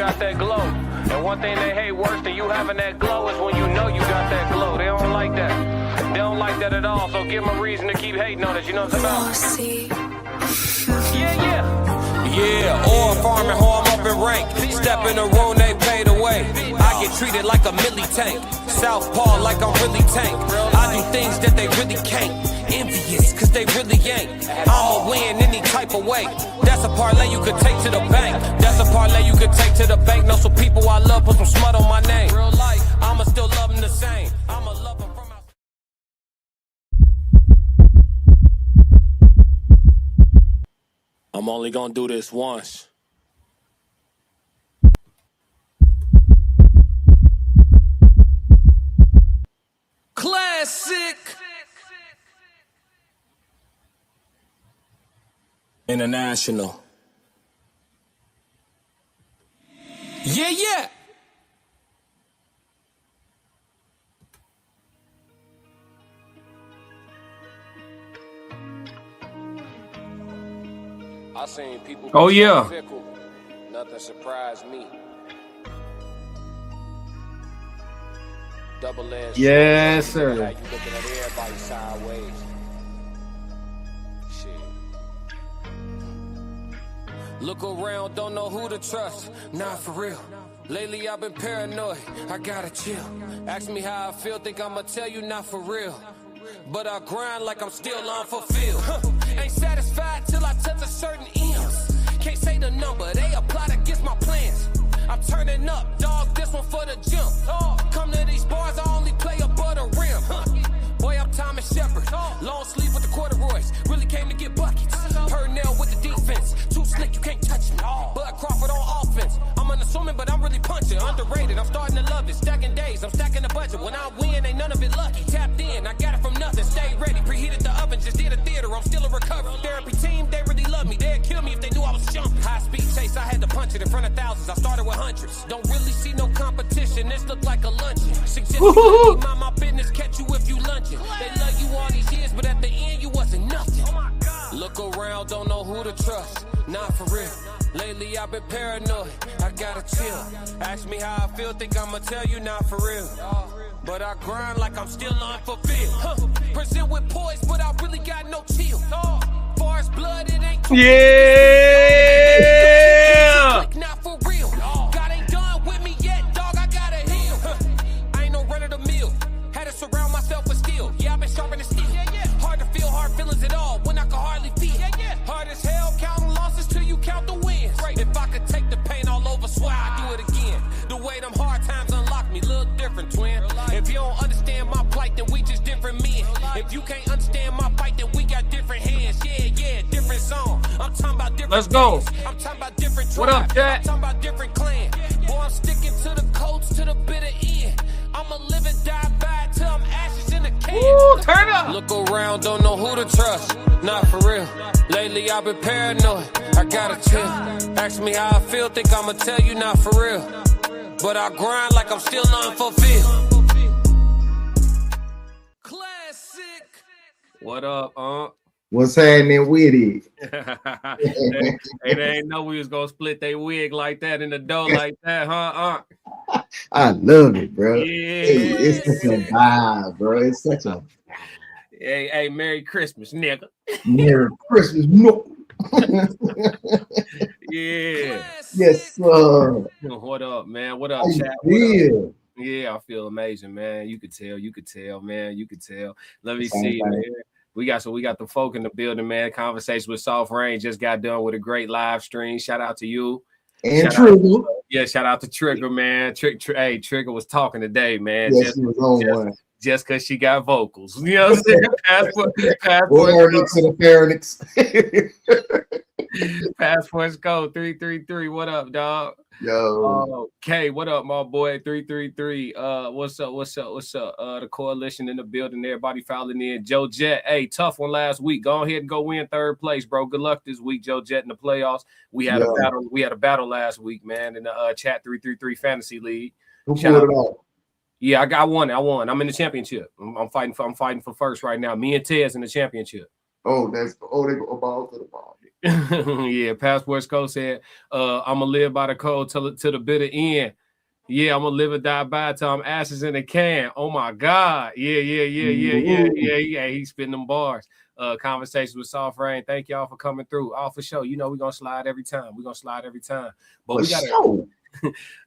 got that glow. And one thing they hate worse than you having that glow is when you know you got that glow. They don't like that. They don't like that at all. So give them a reason to keep hating on us. You know what I'm saying? Yeah, oil farming, how I'm up in rank. Step in the room, they paid away. I get treated like a milli tank. Southpaw like I'm really tank. I do things that they really can't. Envious, cause they really ain't. I'ma win any type of way. That's a parlay you could take to the bank. That's a parlay you could take to the bank. Know some people I love, put some smut on my name. Real life, I'ma still love them the same. I'ma love them from outside. I'm only gonna do this once. Classic. International. Yeah. I seen people. Oh yeah. Fickle. Nothing surprised me. Double-edged. Yes, sir. How you looking at everybody sideways? Shit. Look around, don't know who to trust. Nah, for real. Lately I've been paranoid. I gotta chill. Ask me how I feel, think I'ma tell you not for real. But I grind like I'm still unfulfilled. Ain't satisfied till I touch a certain M's. Can't say the number, they applied against my plans. I'm turning up, dog, this one for the gym. Come to these bars, I only play above the rim. Boy, I'm Thomas Shepard. Long sleeve with the corduroys. Really came to get buckets. Purnell with the defense. Too slick, you can't touch me. Bud Crawford on offense. I'm unassuming, but I'm really punching. Underrated, I'm starting to love it. Stacking days, I'm stacking the budget. When I win, ain't none of it lucky. Tapped in, I got it from nothing. Stay ready, preheated the oven. Just did a theater, I'm still in recovery. Therapy team, they really love me. They'd kill me if they knew I was jumping. High speed chase, I had to punch it in front of thousands. I started with hundreds. Don't really see no competition. This look like a luncheon. Suggest you mind my business, catch you if you luncheon. They love you all these years, but at the end you wasn't nothing. Look around, don't know who to trust. Not for real. Lately I've been paranoid. I gotta chill. Ask me how I feel, think I'ma tell you not for real. But I grind like I'm still unfulfilled. Present with poise, but I really got no chill. Far as blood, it ain't too. Yeah. Not for real. God ain't done with me yet, dog. I gotta heal. I ain't no run of the mill. Had to surround myself with steel. Yeah, I've been sharpening steel. Hard to feel hard feelings at all when I can hardly feel. Hard as hell counting losses till you count the wins. If I could take the pain all over, swear I'd do it again. The way them hard times unlock me, look different, twin. If you don't understand my plight, then we just different men. If you can't understand my fight, then we got different hands. Yeah, different song. I'm talking about different. Let's go. I'm talking about different tribes. What up, Jack? I'm talking about different clan. Boy, I'm sticking to the codes to the bitter end. I'ma live and die by till I'm ashes in a can. Ooh, turn up. Look around, don't know who to trust. Not for real. Lately I've been paranoid. I gotta chill. Ask me how I feel, think I'ma tell you not for real. But I grind like I'm still unfulfilled. Classic. What up, What's happening with it? They ain't know we was gonna split their wig like that in the dough like that, huh? I love it, bro. Yeah. Hey, it's such a vibe, bro. It's such a Hey, Merry Christmas, nigga. Merry Christmas. No. Yeah. Yes, sir. What up, man? What up, How chat? you feel? Yeah, I feel amazing, man. You could tell, man. You could tell. Let me Same see, thing. man. We got the folk in the building, man. Conversation with Soft Rain just got done with a great live stream. Shout out to you. And Shout Trigger. Shout out to Trigger, man. Hey, Trigger was talking today, man. Yes, she was on one. Just because she got vocals. You know what I'm saying? Passport Pharynx to the pharynx. Passport code 333. What up, dog? Yo. K, what up, my boy? 333. What's up? The coalition in the building. Everybody filing in. Joe Jet. Hey, tough one last week. Go ahead and go win third place, bro. Good luck this week, Joe Jet, in the playoffs. We had a battle. We had a battle last week, man, in the chat 333 fantasy league. Who pulled it off? Yeah, I won. I'm in the championship. I'm fighting for first right now. Me and Tez in the championship. They go ball to the ball. Yeah, Passport Skull said, I'm gonna live by the code till the bitter end. Yeah, I'm gonna live or die by till I'm ashes in a can. Oh my God. Yeah. He's spitting them bars. Conversations with Soft Rain. Thank y'all for coming through. All for sure. You know we're gonna slide every time. But we gotta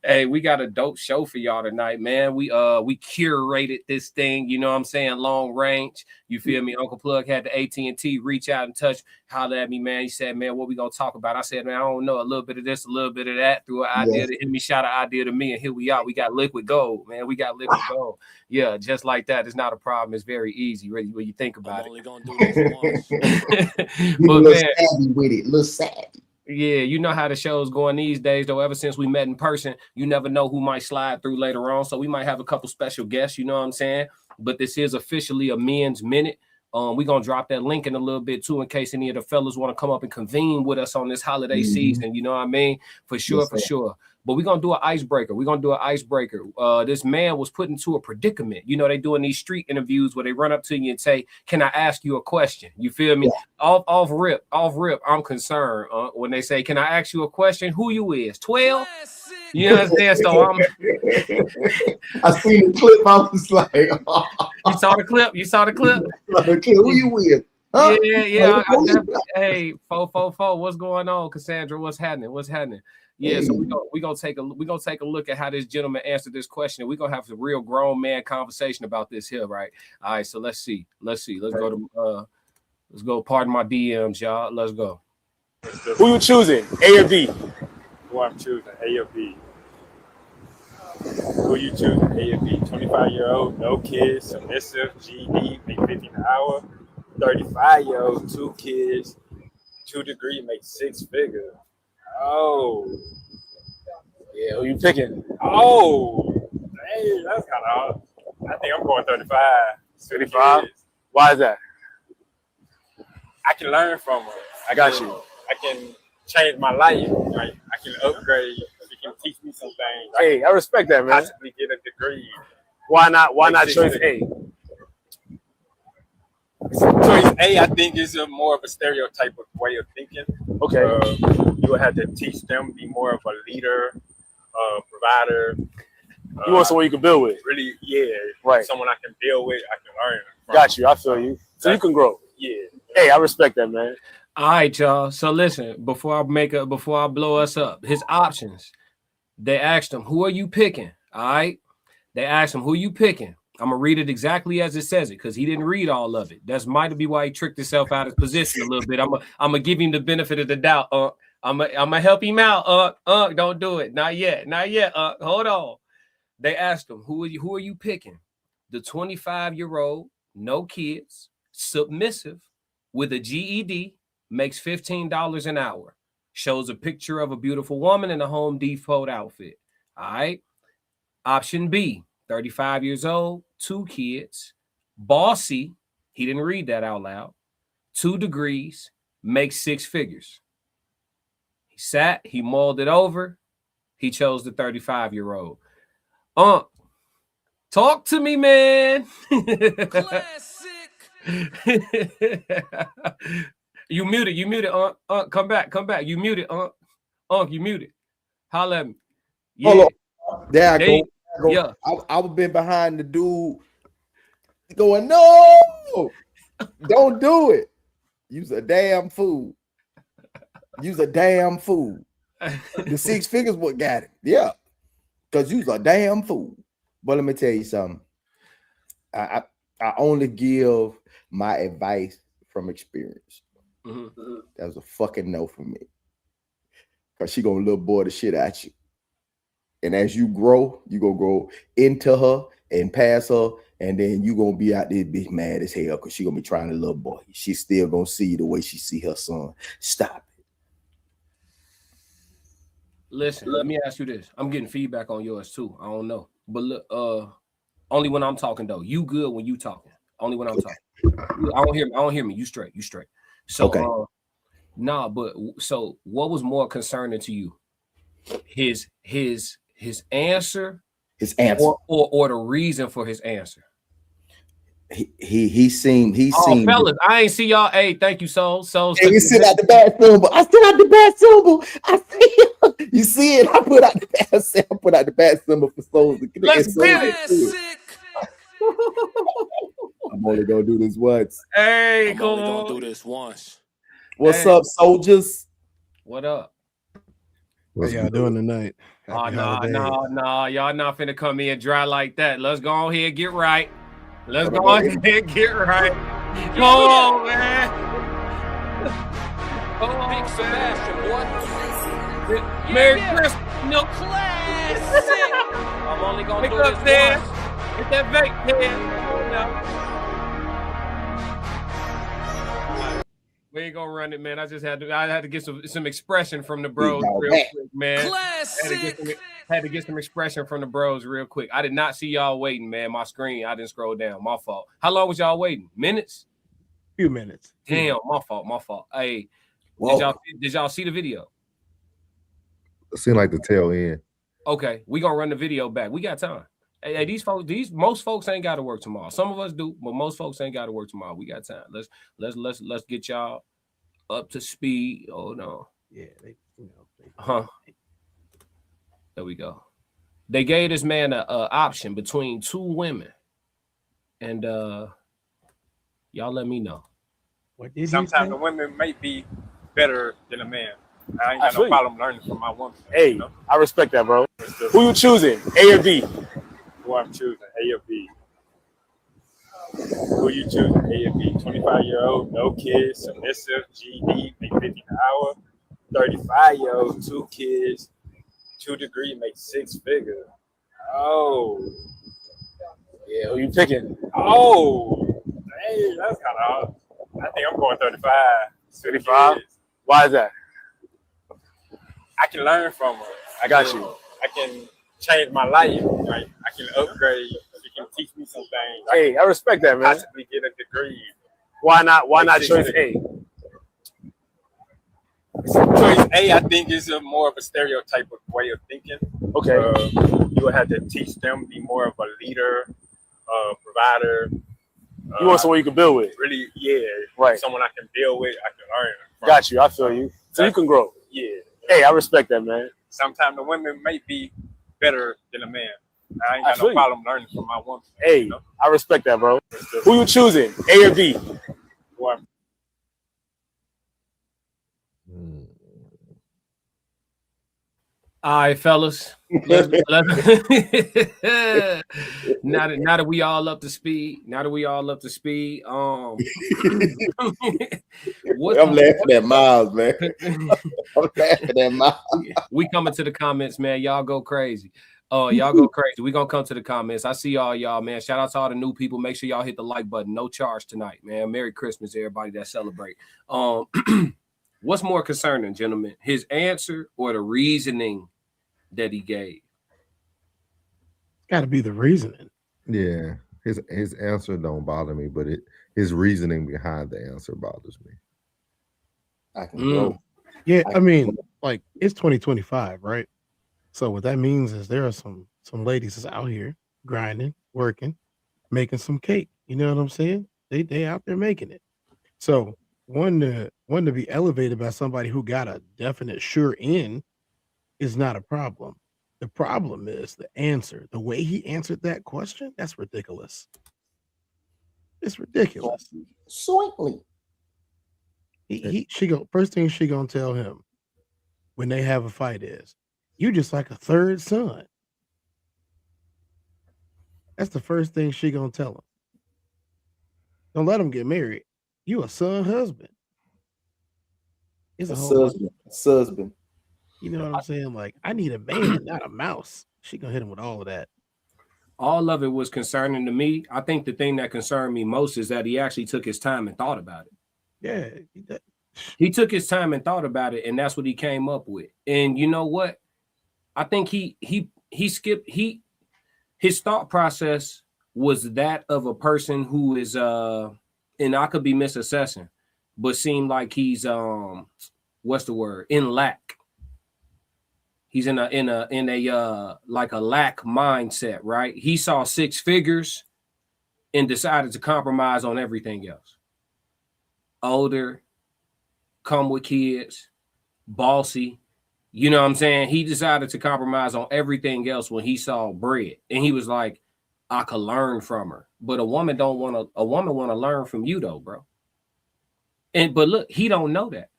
hey, we got a dope show for y'all tonight, man. We curated this thing, you know what I'm saying, long range. You feel me? Uncle Plug had the AT&T reach out and touch, holler at me, man. He said, man, what we gonna talk about? I said, man, I don't know, a little bit of this, a little bit of that. Threw an idea to him, he shot an idea to me, and here we are. We got liquid gold, man. We got liquid gold. Yeah, just like that. It's not a problem. It's very easy, really, when you think about it. Gonna do this once. But man, savvy with it, little savvy. Yeah, you know how the show's going these days, though. Ever since we met in person, you never know who might slide through later on. So we might have a couple special guests, you know what I'm saying? But this is officially a men's minute. We're going to drop that link in a little bit, too, in case any of the fellas want to come up and convene with us on this holiday season. You know what I mean? For sure, for sure. But we're going to do an icebreaker. This man was put into a predicament. You know, they doing these street interviews where they run up to you and say, can I ask you a question? You feel me? Yeah. Off rip. I'm concerned when they say, can I ask you a question? Who you is? 12? You understand? So I'm I seen the clip. I was like, You saw the clip? Who you with? Huh? Yeah. Hey, 444, what's going on, Cassandra? What's happening? Yeah, so we're gonna take a look at how this gentleman answered this question. We're gonna have a real grown man conversation about this here, right? All right, so let's see. Let's go. Pardon my DMs, y'all. Let's go. Who you choosing? A or B? Who I'm choosing? A or B? Who you choosing? A or B? 25-year-old, no kids, submissive, GED, make 50 an hour. 35-year-old, 2 kids, 2 degree, make 6 figures. Oh, yeah. Who you picking? Oh, hey, that's kind of hard. I think I'm going 35. 35? Why is that? I can learn from her. I got you. I can change my life. Like, I can upgrade. She can teach me some things. Hey, I respect that, man. Possibly get a degree. Why not choice A? Choice A, I think, is more of a stereotype of way of thinking. Okay. You would have to teach them, be more of a leader, provider. You want someone you can build with. Really, yeah. Right. Someone I can build with, I can learn from. Got you. I feel you. So you can grow. Yeah. Hey, I respect that, man. All right, y'all. So listen, before I blow us up, his options. They asked him, who are you picking? All right. They asked him, who you picking? I'm gonna read it exactly as it says it because he didn't read all of it. That's might be why he tricked himself out of position a little bit. I'm gonna give him the benefit of the doubt. I'm gonna help him out. Don't do it. Not yet. Hold on. They asked him, who are you picking? The 25-year-old, no kids, submissive, with a GED, makes $15 an hour, shows a picture of a beautiful woman in a Home Depot outfit. All right. Option B, 35 years old, 2 kids, bossy. He didn't read that out loud. 2 degrees, makes 6 figures. He sat, he mulled it over. He chose the 35-year-old. Talk to me, man. Classic. You muted, come back. You muted, you muted. Holla at me. Yeah. Hold on. There I go. Yeah. I've been behind the dude going, no, don't do it. You's a damn fool. The 6 figures what got it. Yeah. Because you's a damn fool. But let me tell you something. I only give my advice from experience. Mm-hmm. That was a fucking no for me. Because she gonna little boy the shit at you. And as you grow, you gonna grow into her and pass her, and then you gonna be out there big mad as hell because she gonna be trying to little boy. She still gonna see you the way she see her son. Stop it. Listen, let me ask you this. I'm getting feedback on yours too. I don't know. But look, only when I'm talking though. You good when you talking. Only when I'm talking. I don't hear me. You straight. So okay. So what was more concerning to you? His answer, or the reason for his answer. he seemed fellas, I ain't see y'all. Hey, thank you, Soul. Hey, you sit out the bad symbol. I sit out the bad symbol. I see you see it. I put out the bad symbol. I put out the bad symbol for Souls. Let's get it. I'm only gonna do this once. Hey, I'm only gonna do this once. What's up, soldiers? What up? What y'all doing tonight? Oh, no. Y'all not finna come in dry like that. Let's go ahead and get right. Let's go ahead and get right. Come on, man. Come on, Big Sebastian, boy. Merry Christmas. No Classic. I'm only gonna Pick do up this there. once. Get that vape pen. We ain't gonna run it, man. I had to get some expression from the bros real quick, man. Classic. Had to get some expression from the bros real quick. I did not see y'all waiting, man. My screen, I didn't scroll down. My fault. How long was y'all waiting? Minutes? Few minutes. Damn, my fault. Hey, did y'all see the video? It seemed like the tail end. Okay, we gonna run the video back. We got time. Hey, most folks ain't got to work tomorrow. Some of us do, but most folks ain't got to work tomorrow. We got time. Let's get y'all up to speed. Oh no. Yeah, There we go. They gave this man a option between two women, and y'all let me know. Sometimes the women may be better than a man. I ain't got no problem learning from my woman. Hey, I respect that, bro. Who you choosing, A or B? Who I'm choosing, A or B? Who you choosing, A or B? 25-year-old, no kids, submissive, GD, make 50 an hour. 35-year-old, 2 kids, 2 degree, make 6 figures. Oh. Yeah, who you picking? Oh. Hey, that's kind of hard. I think I'm going 35. 35? Why is that? I can learn from her. I got you. I can change my life. Like I can upgrade. She can teach me some things. Hey, I respect that, man. Possibly get a degree. Why not choice A? Choice A, I think, is more of a stereotype of way of thinking. Okay. You would have to teach them, be more of a leader, provider. You want someone you can build with. Really, yeah. Right. Someone I can build with, I can learn from. Got you. I feel you. So you can grow. Yeah. Hey, I respect that, man. Sometimes the women may be better than a man. I ain't got no problem learning from my woman. Hey, you know? I respect that, bro. Who you choosing, A or B? What? All right, fellas. Now that we all up to speed. I'm laughing at Miles, man. I'm laughing at Miles. We coming to the comments, man. Y'all go crazy. Y'all go crazy. We gonna come to the comments. I see y'all, man. Shout out to all the new people. Make sure y'all hit the like button. No charge tonight, man. Merry Christmas, everybody that celebrate. What's more concerning, gentlemen? His answer or the reasoning that he gave? Got to be the reasoning. Yeah, his answer don't bother me, but his reasoning behind the answer bothers me. I can go. Yeah, I mean, like it's 2025, right? So what that means is there are some ladies that's out here grinding, working, making some cake. You know what I'm saying? They out there making it. So one to be elevated by somebody who got a definite sure in is not a problem. The problem is the answer. The way he answered that question, that's ridiculous. It's ridiculous. Sweetly. First thing she gonna tell him when they have a fight is, you just like a third son. That's the first thing she gonna tell him. Don't let him get married. You a son husband. It's a whole husband. You know what I'm saying? Like, I need a man, not a mouse. She gonna hit him with all of that. All of it was concerning to me. I think the thing that concerned me most is that he actually took his time and thought about it. Yeah. He took his time and thought about it, and that's what he came up with. And you know what? I think he skipped his thought process was that of a person who is and I could be misassessing, but seemed like he's what's the word? In lack. He's in a like a lack mindset, right? He saw 6 figures and decided to compromise on everything else. Older, come with kids, bossy. You know what I'm saying? He decided to compromise on everything else when he saw bread. And he was like, I could learn from her. But a woman want to learn from you though, bro. But look, he don't know that.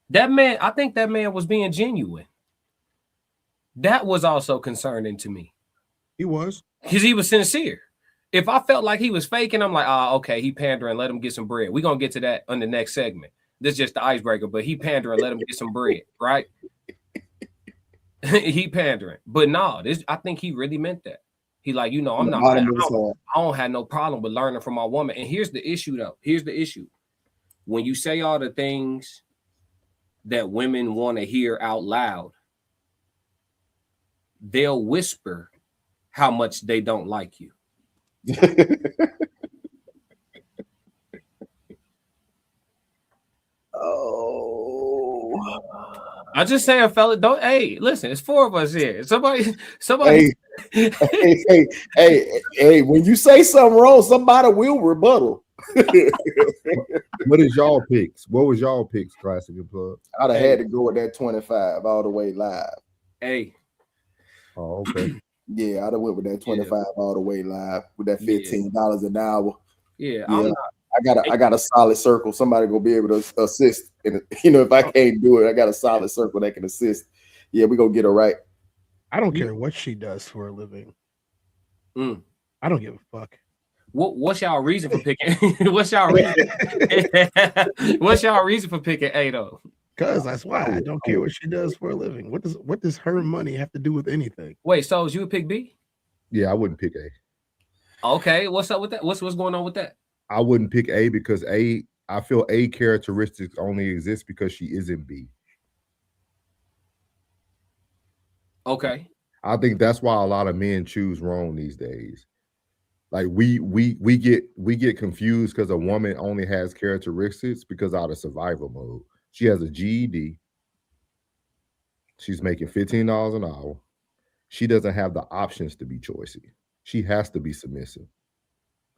That man, I think that man was being genuine. That was also concerning to me. He was. Because he was sincere. If I felt like he was faking, I'm like, okay, he pandering, let him get some bread. We're going to get to that on the next segment. This is just the icebreaker, but he pandering, let him get some bread, right? He pandering. But no, I think he really meant that. He like, I don't have no problem with learning from my woman. And here's the issue, though. Here's the issue. When you say all the things that women want to hear out loud, they'll whisper how much they don't like you. I just saying, fella, don't. Hey, listen, it's 4 of us here. Somebody. Hey, when you say something wrong, somebody will rebuttal. What is y'all picks? What was y'all picks, Classic and Plug? I'd have had to go with that 25 all the way live. Hey. Oh, okay. Yeah, I'd have went with that 25 all the way live with that $15 an hour. Yeah, I got a solid circle. Somebody gonna be able to assist. And if I can't do it, I got a solid circle that can assist. Yeah, we gonna get her right. I don't care what she does for a living. I don't give a fuck. What's y'all reason for picking? What's y'all reason? What's y'all reason for picking A though? Because that's why I don't care what she does for a living. What does her money have to do with anything? Wait, so you would pick B? Yeah, I wouldn't pick A. Okay, what's up with that? What's going on with that? I wouldn't pick A because I feel A characteristics only exist because she isn't B. Okay. I think that's why a lot of men choose wrong these days. Like we get confused because a woman only has characteristics because out of survival mode. She has a GED. She's making $15 an hour. She doesn't have the options to be choicy. She has to be submissive.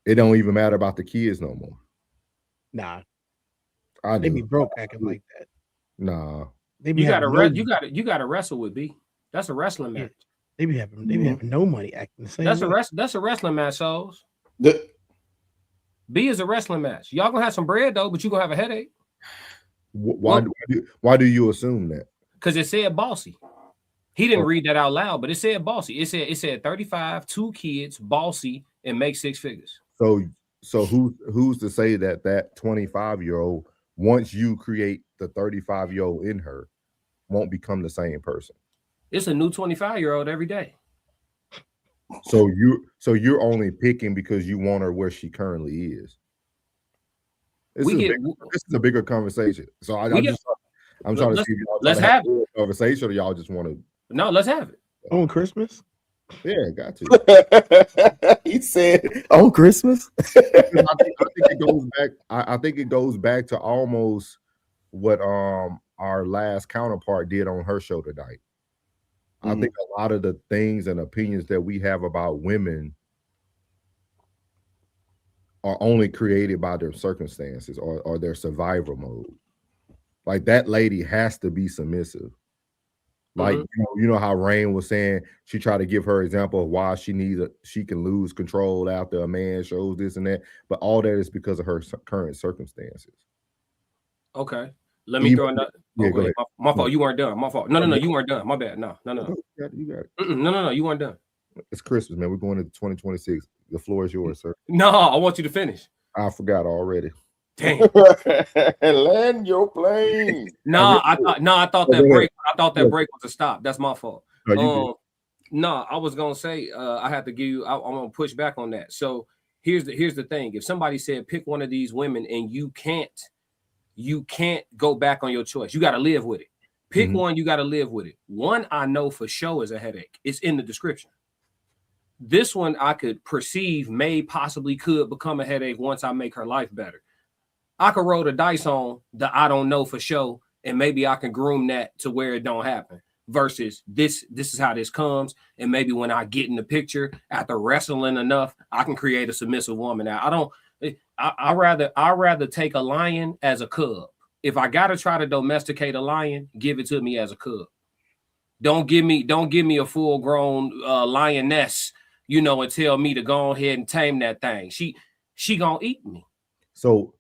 It don't even matter about the kids no more. Nah. They be broke acting like that. Nah. You gotta wrestle with B. That's a wrestling match. They be having no money acting the same. That's a wrestling match, souls. B is a wrestling match. Y'all gonna have some bread though, but you gonna have a headache. Why do you assume that? Because it said bossy. He didn't read that out loud, but it said bossy. It said 35, 2 kids, bossy, and make 6 figures. So who's to say that 25-year-old, once you create the 35-year-old in her, won't become the same person? It's a new 25-year-old every day. So you're only picking because you want her where she currently is. This is a bigger conversation. So I'm trying to see if y'all let's have a conversation or y'all just want to. No, let's have it on Christmas. Yeah, got to. He said on Christmas. I think it goes back. I think it goes back to almost what our last counterpart did on her show tonight. I think a lot of the things and opinions that we have about women are only created by their circumstances or their survival mode. Like that lady has to be submissive. Like you know how Rain was saying she tried to give her example of why she can lose control after a man shows this and that, but all that is because of her current circumstances. Okay. Let me throw another. Yeah, go ahead. My fault. You weren't done. My fault. No, you weren't done. My bad. No. You got it. No, you weren't done. It's Christmas, man. We're going into 2026. The floor is yours, sir. No, I want you to finish. I forgot already. Damn. Land your plane. I thought that break was a stop. That's my fault. No, I was gonna say I had to give you. I'm gonna push back on that. So here's the thing. If somebody said pick one of these women and you can't go back on your choice. You got to live with it. Pick one. You got to live with it. One I know for sure is a headache. It's in the description. This one I could perceive possibly could become a headache once I make her life better. I could roll the dice on the I don't know for sure, and maybe I can groom that to where it don't happen. versus this is how this comes. And maybe when I get in the picture after wrestling enough, I can create a submissive woman. Now I rather take a lion as a cub. If I gotta try to domesticate a lion, give it to me as a cub. Don't give me a full grown lioness, and tell me to go ahead and tame that thing. She gonna eat me. So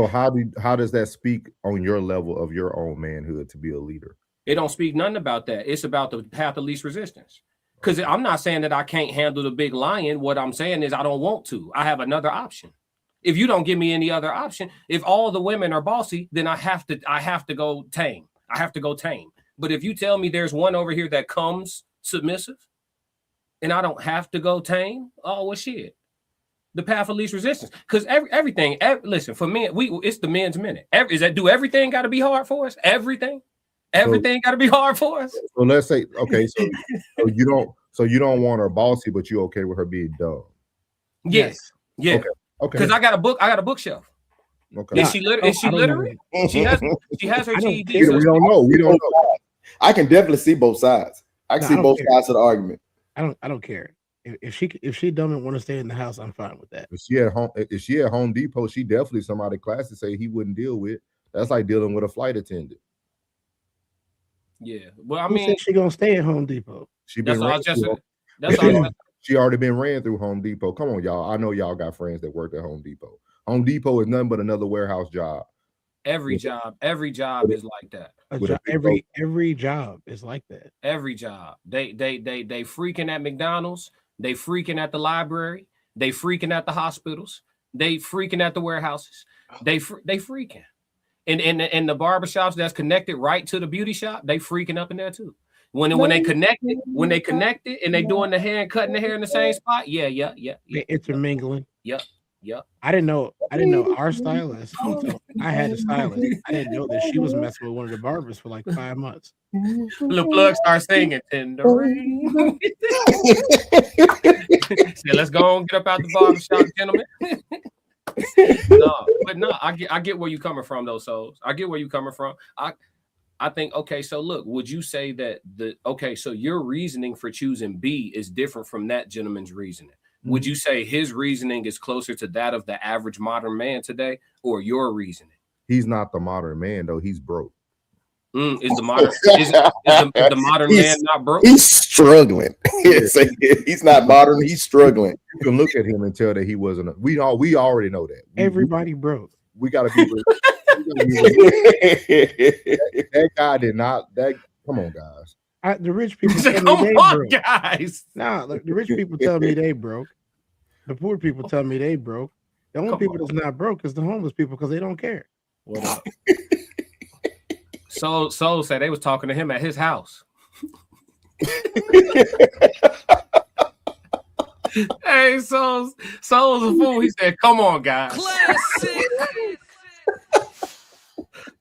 how does that speak on your level of your own manhood to be a leader? It don't speak nothing about that. It's about the path of least resistance. Because I'm not saying that I can't handle the big lion. What I'm saying is I don't want to. I have another option. If you don't give me any other option, if all the women are bossy, then I have to go tame. I have to go tame. But if you tell me there's one over here that comes submissive and I don't have to go tame, oh, well, shit. The path of least resistance. Because everything, listen, for men, it's the men's minute. Do everything got to be hard for us? Everything got to be hard for us? So let's say, okay, so you don't want her bossy, but you okay with her being dumb? Yes. Yeah. Okay. Because I got a bookshelf. Okay. Is she literate? She has her GED. We don't know. I can definitely see both sides. I can see both sides of the argument. I don't care. If she doesn't want to stay in the house, I'm fine with that. If she at Home Depot, she definitely somebody classy say he wouldn't deal with. That's like dealing with a flight attendant. Yeah. Well, I mean, she gonna stay at Home Depot. She already been ran through Home Depot. Come on, y'all. I know y'all got friends that work at Home Depot. Home Depot is nothing but another warehouse job. Every job is like that. Every job is like that. Every job. They freaking at McDonald's. They freaking at the library. They freaking at the hospitals. They freaking at the warehouses. They freaking. And the barbershops that's connected right to the beauty shop, they freaking up in there too. When they connected and they doing the hair and cutting the hair in the same spot, yeah. They're intermingling. Yep. I didn't know our stylist. I had a stylist. I didn't know that she was messing with one of the barbers for like 5 months. The plug starts singing Tender Rain. Say, let's go and get up out the barbershop, gentlemen. I get where you coming from, though, Souls. I get where you coming from. I think, okay, so look, would you say that so your reasoning for choosing B is different from that gentleman's reasoning? Would you say his reasoning is closer to that of the average modern man today, or your reasoning? He's not the modern man, though. He's broke. Is the modern man not broke? He's struggling. He's not modern. He's struggling. You can look at him and tell that he wasn't. We already know that. Everybody broke. We got to be. That guy did not. Come on, guys. The rich people tell me they broke. Guys. Look, the rich people tell me they broke. The poor people tell me they broke. The only people that's not broke is the homeless people because they don't care. What up? Soul said they was talking to him at his house. Hey, Soul's a fool. He said, "Come on, guys." Classic.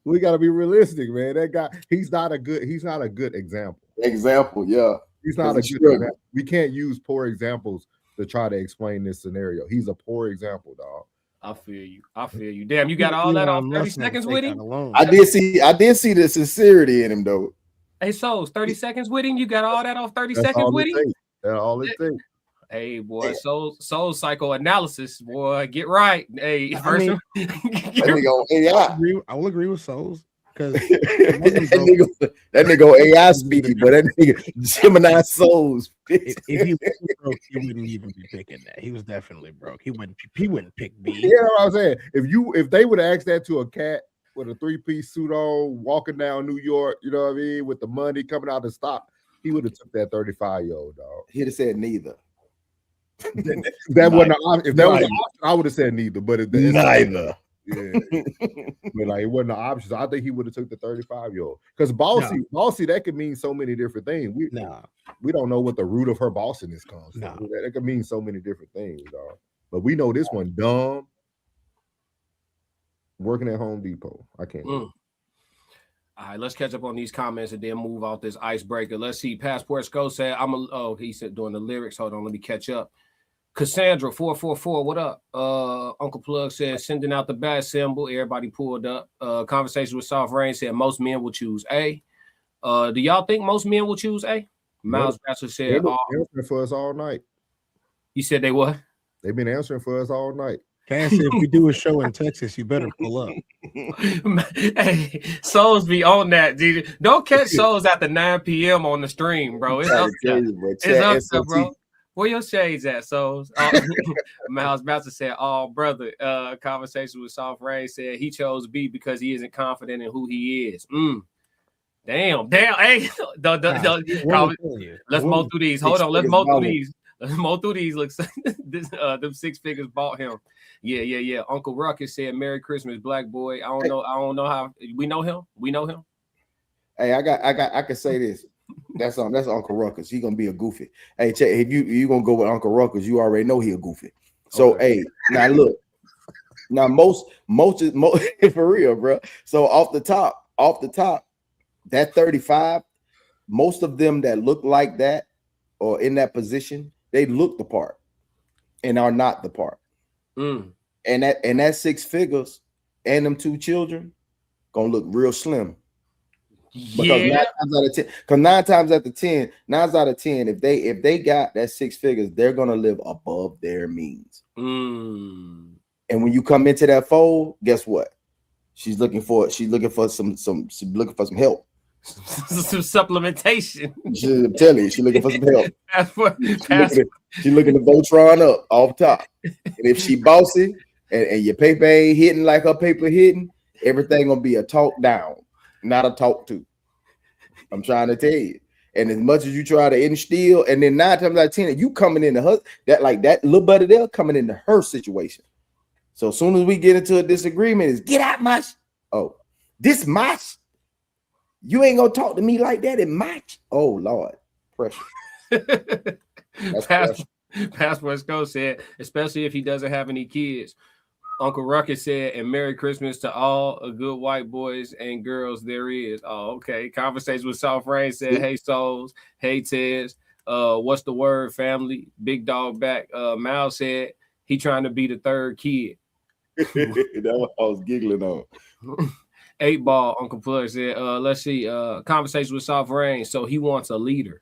We got to be realistic, man. That guy, he's not a good example. Yeah. He's not a good example. We can't use poor examples to try to explain this scenario. He's a poor example, dog. I feel you. Damn, you got all that off 30 seconds with him? I did see the sincerity in him, though. Hey, Souls, 30 seconds with him? You got all that off 30 seconds with him? That's all it takes. Hey, boy, soul psychoanalysis, boy, get right. Hey, I will agree with Souls because that nigga AI speaking, but that nigga Gemini Souls. If he wasn't broke, he wouldn't even be picking that. He was definitely broke. He wouldn't pick B. Yeah, what I'm saying. If they would have asked that to a cat with a 3-piece suit on, walking down New York, you know what I mean, with the money coming out of the stock, he would have took that 35-year-old dog. He'd have said neither. That wasn't an option. If that was an option, I would have said neither. But neither. Yeah, but like it wasn't an option. So I think he would have took the 35-year-old because bossy that could mean so many different things. We don't know what the root of her bossiness comes from. That could mean so many different things, dog. But we know this one dumb. Working at Home Depot, I can't. All right, let's catch up on these comments and then move out this icebreaker. Let's see. Passport Sco said, he said doing the lyrics. Hold on, let me catch up. Cassandra 444, what up? Uncle Plug said sending out the bad symbol. Everybody pulled up. Conversation with Soft Rain said most men will choose A. Do y'all think most men will choose A? Miles Bachelor They've said, been answering for us all night. You said they what? They've been answering for us all night. Cass, if we do a show in Texas, you better pull up. Hey, Souls be on that, dude. Don't catch Souls after 9 p.m. on the stream, bro. It's up there. It's up there, bro. Where your shades at, Souls? Miles Bachelor said, "Oh, brother." Conversation with Soft Rain said he chose B because he isn't confident in who he is. Damn. Hey, let's mow through these. Hold on, let's mow through these. Mo through these looks this them 6 figures bought him. Yeah. Uncle Ruckus said Merry Christmas, black boy. I don't know how we know him. Hey, I can say this. That's Uncle Ruckus. He gonna be a goofy. Hey, if you gonna go with Uncle Ruckus, you already know he a goofy. So hey, now look. Now most for real, bro. So off the top, that 35, most of them that look like that or in that position, they look the part and are not the part. And that 6 figures and them 2 children gonna look real slim. Because 9 times out of 10, if they got that 6 figures, they're gonna live above their means. And when you come into that fold, guess what? She's looking for some help. Some supplementation. I'm telling you, she's looking for some help. She's looking to Voltron up off top. And if she bossy and your paper ain't hitting like her paper hitting, everything gonna be a talk down, not a talk to. I'm trying to tell you. And as much as you try to instill, and then 9 times out of 10, you coming into her that little buddy there coming into her situation. So as soon as we get into a disagreement, is get out my this match. You ain't gonna talk to me like that in match. Oh Lord, pressure. Passport Sco said, especially if he doesn't have any kids. Uncle Ruckus said, and Merry Christmas to all good white boys and girls there is. Oh, okay. Conversation with Soft Rain said, hey Souls, hey Tez, what's the word, family? Big dog back. Mal said he trying to be the 3rd kid. That's what I was giggling on. 8 Ball, Uncle Plug said, let's see, conversation with Soft Rain. So he wants a leader.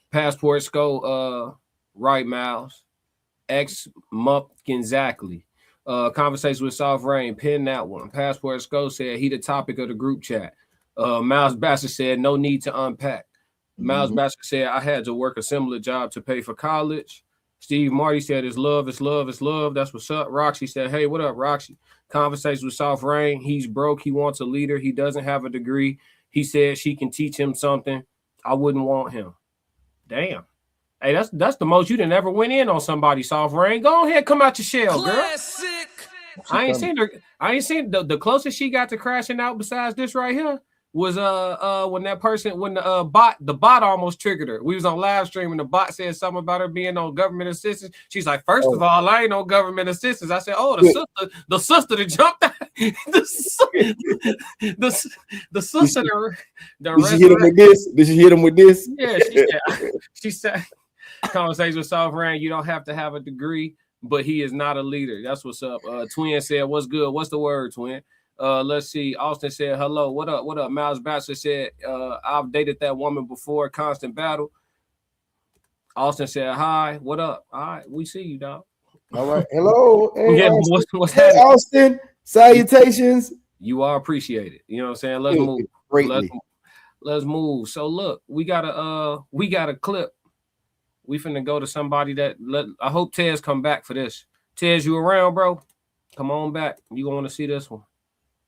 Passport Sco, right, Miles. X Mumpkin exactly. Conversation with Soft Rain, pin that one. Passport Sco said he the topic of the group chat. Miles Bassett said no need to unpack. Miles Bassett said I had to work a similar job to pay for college. Steve Marty said it's love, it's love, it's love. That's what's up. Roxy said, hey, what up, Roxy? Conversation with Soft Rain. He's broke. He wants a leader. He doesn't have a degree. He said she can teach him something. I wouldn't want him. Damn. Hey, that's the most you done ever went in on somebody, Soft Rain. Go ahead, come out your shell, girl. Classic. I ain't seen the closest she got to crashing out besides this right here was when the bot almost triggered her. We was on live stream and the bot said something about her being on government assistance. She's like, first of all, I ain't on government assistance. I said, oh, the sister that jumped out. the sister Did she hit him with this? Did she hit him with this? Yeah, she said conversation with Soft Rain, you don't have to have a degree, but he is not a leader. That's what's up. Twin said, what's good? What's the word, Twin? Let's see. Austin said, hello. What up? What up? Miles Bachelor said, I've dated that woman before. Constant battle. Austin said, hi. What up? All right. We see you, dog. All right. Hello. Hey, yeah, Austin. what's hey, Austin. Salutations. You are appreciated. You know what I'm saying? Let's move. Let's move. So look, we got a clip. We finna go to somebody that I hope Tez come back for this. Tez, you around, bro? Come on back. You gonna want to see this one.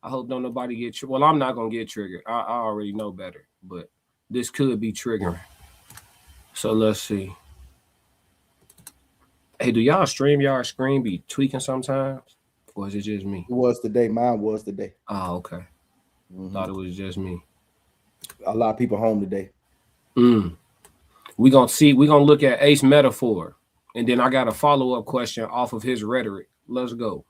I hope don't nobody get triggered. Well, I'm not gonna get triggered. I already know better, but this could be triggering. So let's see. Hey, do y'all StreamYard screen be tweaking sometimes? Or is it just me? It was today. Mine was today. Oh, okay. Thought it was just me. A lot of people home today. We're gonna look at Ace metaphor, and then I got a follow-up question off of his rhetoric. Let's go.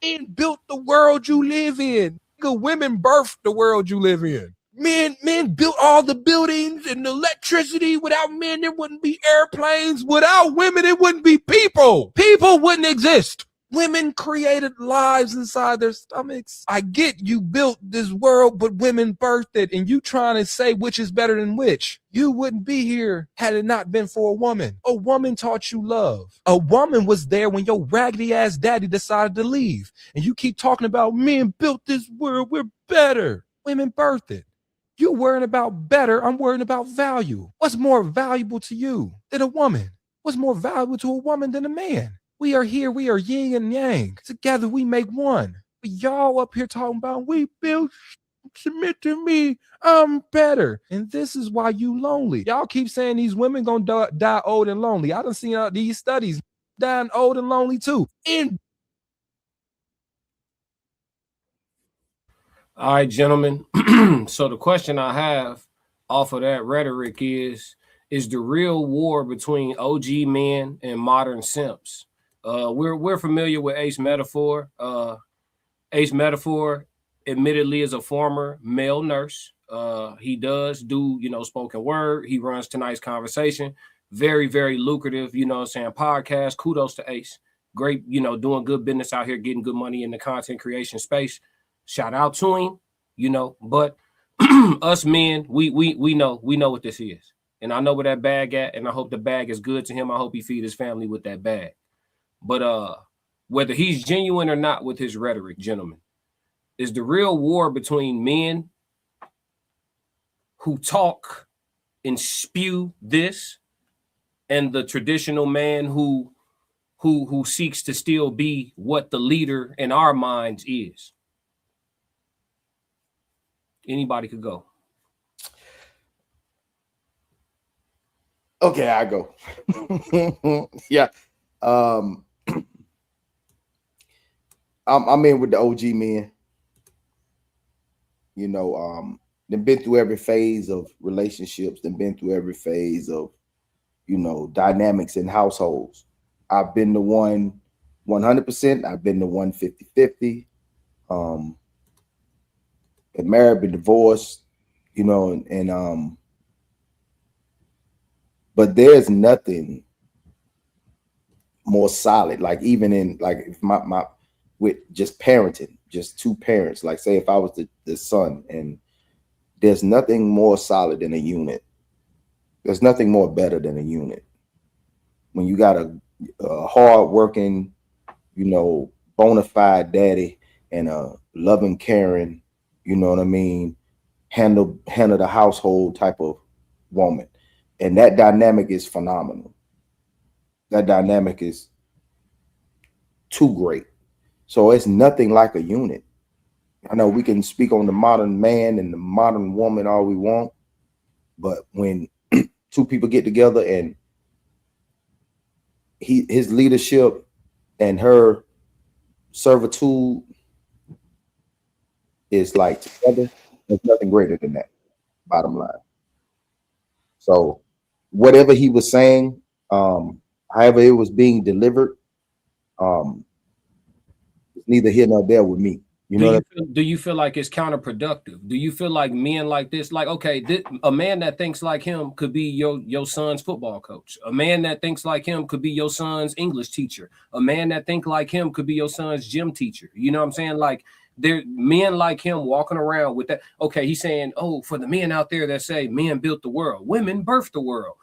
Men built the world you live in. Women birthed the world you live in. Men built all the buildings and the electricity. Without men, there wouldn't be airplanes. Without women, it wouldn't be people. People wouldn't exist. Women created lives inside their stomachs. I get you built this world, but women birthed it, and you trying to say which is better than which. You wouldn't be here had it not been for a woman. A woman taught you love. A woman was there when your raggedy ass daddy decided to leave. And you keep talking about men built this world, we're better. Women birthed it. You worrying about better, I'm worrying about value. What's more valuable to you than a woman? What's more valuable to a woman than a man? We are here, we are yin and yang. Together we make one. But y'all up here talking about we built, submit to me, I'm better. And this is why you lonely. Y'all keep saying these women gonna die old and lonely. I done seen these studies dying old and lonely too. All right, gentlemen. So the question I have off of that rhetoric is the real war between OG men and modern simps? We're familiar with Ace Metaphor. Ace Metaphor, admittedly, is a former male nurse. He does do, spoken word. He runs Tonight's Conversation. Very, very lucrative, podcast. Kudos to Ace. Great, doing good business out here, getting good money in the content creation space. Shout out to him, but us men, we know what this is. And I know where that bag at, and I hope the bag is good to him. I hope he feed his family with that bag. But whether he's genuine or not with his rhetoric, gentlemen, is the real war between men who talk and spew this and the traditional man who seeks to still be what the leader in our minds is? Anybody could go. Okay, I go. Yeah. I'm in with the OG men. They've been through every phase of relationships. They've been through every phase of, dynamics in households. I've been the one 100%. I've been the one 50-50. Been married, been divorced, but there's nothing more solid. Like even in if my with just parenting, just two parents. Like say if I was the son, and there's nothing more solid than a unit. There's nothing more better than a unit. When you got a hard-working, bona fide daddy and a loving, caring, handle the household type of woman. And that dynamic is phenomenal. That dynamic is too great. So it's nothing like a unit. I know we can speak on the modern man and the modern woman all we want, but when two people get together and his leadership and her servitude is like together, there's nothing greater than that, bottom line. So whatever he was saying, however it was being delivered, it's neither here nor there with me. Do you feel like it's counterproductive? Do you feel like men like this, like, okay, a man that thinks like him could be your son's football coach. A man that thinks like him could be your son's English teacher. A man that think like him could be your son's gym teacher. You know what I'm saying? Like there men like him walking around with that. Okay, he's saying, oh, for the men out there that say men built the world, women birthed the world.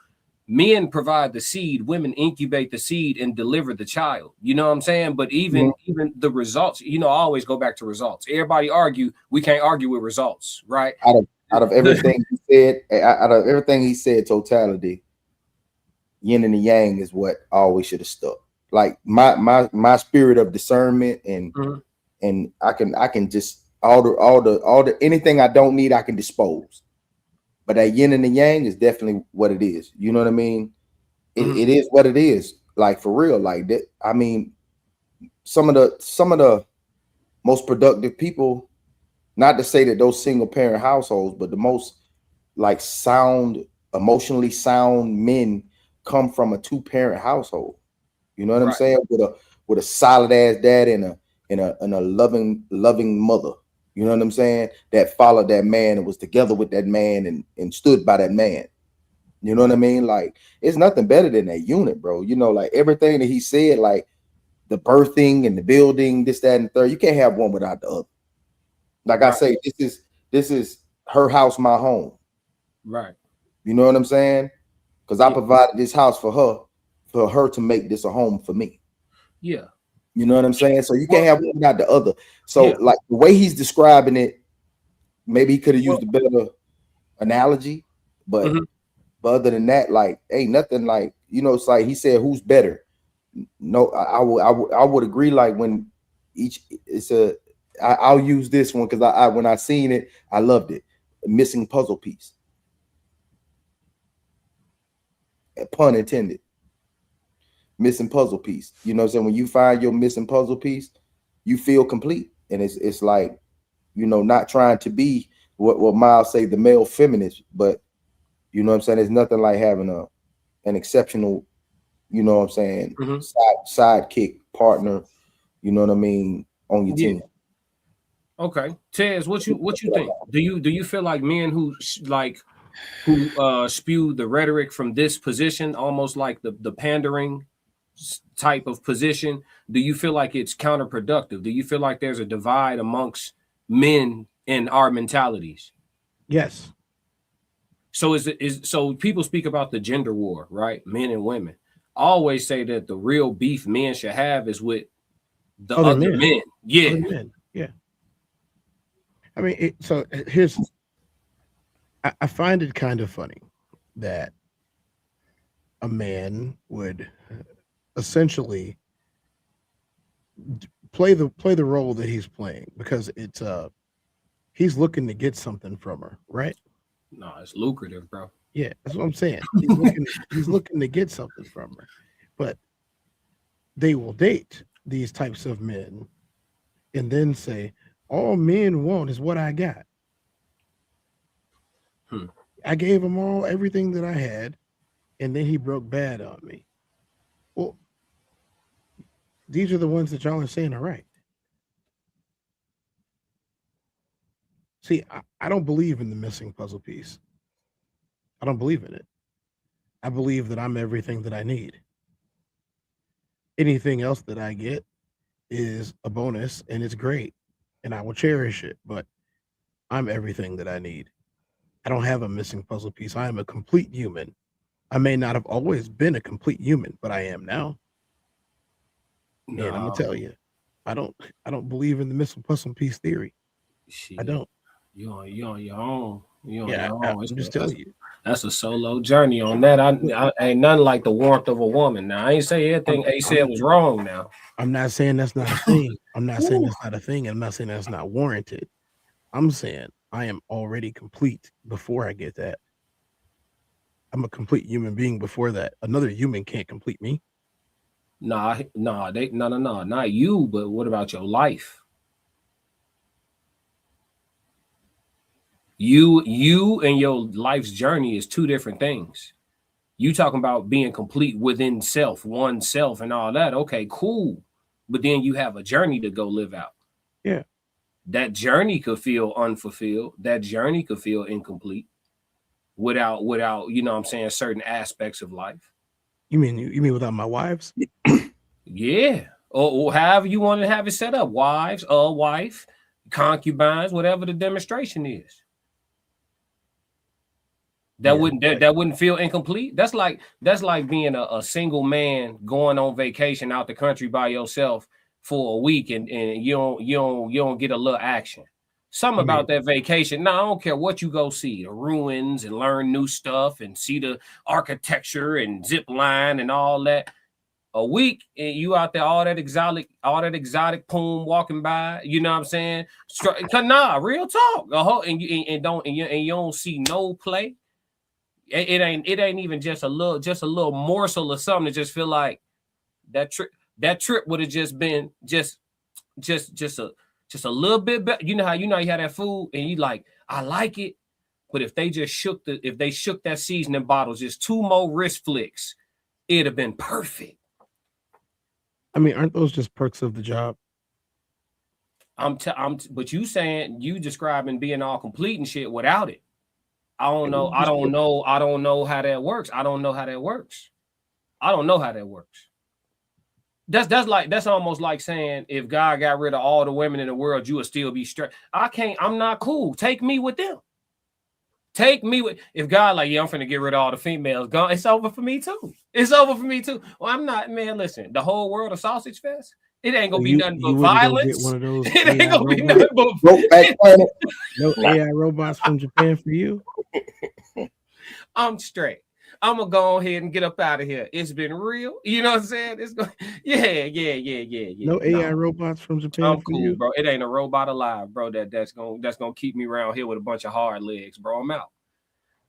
Men provide the seed, women incubate the seed and deliver the child. You know what I'm saying? But even the results, I always go back to results. Everybody argue, we can't argue with results, right? Out of everything he said, totality, yin and the yang is what always should have stuck. Like my spirit of discernment and I can just all the anything I don't need, I can dispose. But that yin and the yang is definitely what it is. You know what I mean? It is what it is. Like for real. Like that. I mean, some of the most productive people, not to say that those single parent households, but the most like emotionally sound men come from a 2-parent household. You know what I'm saying? With a solid ass dad and a loving mother. You know what I'm saying? That followed that man and was together with that man and stood by that man. You know what I mean? Like, it's nothing better than that unit, bro. Like everything that he said, like the birthing and the building, this, that, and the third. You can't have one without the other. Like I say, this is her house, my home. Right. You know what I'm saying? Because I provided this house for her to make this a home for me. Yeah. You know what I'm saying? So you can't have one without the other. So like the way he's describing it, maybe he could have used a better analogy, but other than that, like ain't nothing like, you know, it's like he said, who's better? No, I would agree. Like when I'll use this one because I when I seen it, I loved it. A missing puzzle piece. Pun intended. Missing puzzle piece. You know what I'm saying? When you find your missing puzzle piece, you feel complete. And it's like, you know, not trying to be what Miles say, the male feminist, but you know what I'm saying? There's nothing like having an exceptional, you know what I'm saying, sidekick partner, you know what I mean, on your team. Okay. Tez, what you think? Do you feel like men who spew the rhetoric from this position, almost like the pandering type of position, do you feel like it's counterproductive? Do you feel like there's a divide amongst men in our mentalities? Yes. So so people speak about the gender war, right? Men and women. I always say that the real beef men should have is with the other men. Yeah. Other men. Yeah. I mean, so here's, I find it kind of funny that a man would essentially play the role that he's playing because it's he's looking to get something from her, right? No, it's lucrative, bro. Yeah, that's what I'm saying. He's looking to get something from her, but they will date these types of men and then say, all men want is what I got. I gave him everything that I had, and then he broke bad on me. Well, these are the ones that y'all are saying are right. See, I don't believe in the missing puzzle piece. I don't believe in it. I believe that I'm everything that I need. Anything else that I get is a bonus, and it's great, and I will cherish it, but I'm everything that I need. I don't have a missing puzzle piece. I am a complete human. I may not have always been a complete human, but I am now. No. And I'm gonna tell you, I don't believe in the missing puzzle piece theory. I don't. You on your own. You on Yeah, your own. I'm just telling you. That's a solo journey on that. I ain't nothing like the warmth of a woman. Now I ain't say everything A said was wrong. Now I'm not saying that's not a thing. I'm not saying that's not a thing. I'm not saying that's not warranted. I'm saying I am already complete before I get that. I'm a complete human being before that. Another human can't complete me. No, not you. But what about your life? You and your life's journey is two different things. You talking about being complete within oneself and all that. Okay, cool. But then you have a journey to go live out. Yeah. That journey could feel unfulfilled. That journey could feel incomplete without, you know what I'm saying, certain aspects of life. You mean without my wives? Yeah. Or however you want to have it set up. Wives, a wife, concubines, whatever the demonstration is. That wouldn't feel incomplete. That's like being a single man going on vacation out the country by yourself for a week and you don't get a little action. Something about that vacation. No, I don't care what you go see, the ruins and learn new stuff and see the architecture and zip line and all that. A week and you out there, all that exotic poom walking by. You know what I'm saying? Nah, real talk. And you don't see no play. It ain't even just a little morsel or something to just feel like that trip would have just been just a little bit better. You know you had that food and you like, I like it, but if they shook that seasoning bottle just 2 more wrist flicks, it'd have been perfect. I mean, aren't those just perks of the job? But you describing being all complete and shit without it. I don't know how that works. I don't know how that works. That's almost like saying if God got rid of all the women in the world, you would still be straight. I'm not cool. Take me with them. Take me with, if God like, yeah, I'm finna get rid of all the females. Gone, it's over for me too. It's over for me too. Well, I'm not, man. Listen, the whole world of sausage fest. It ain't gonna be nothing but violence. Get one of those it ain't AI gonna be robots. nothing but no AI robots from Japan for you. I'm straight. I'm gonna go ahead and get up out of here. It's been real. You know what I'm saying? It's going, yeah. No AI robots from Japan. I'm for cool, you? bro. It ain't a robot alive, bro. That's gonna keep me around here with a bunch of hard legs, bro. I'm out.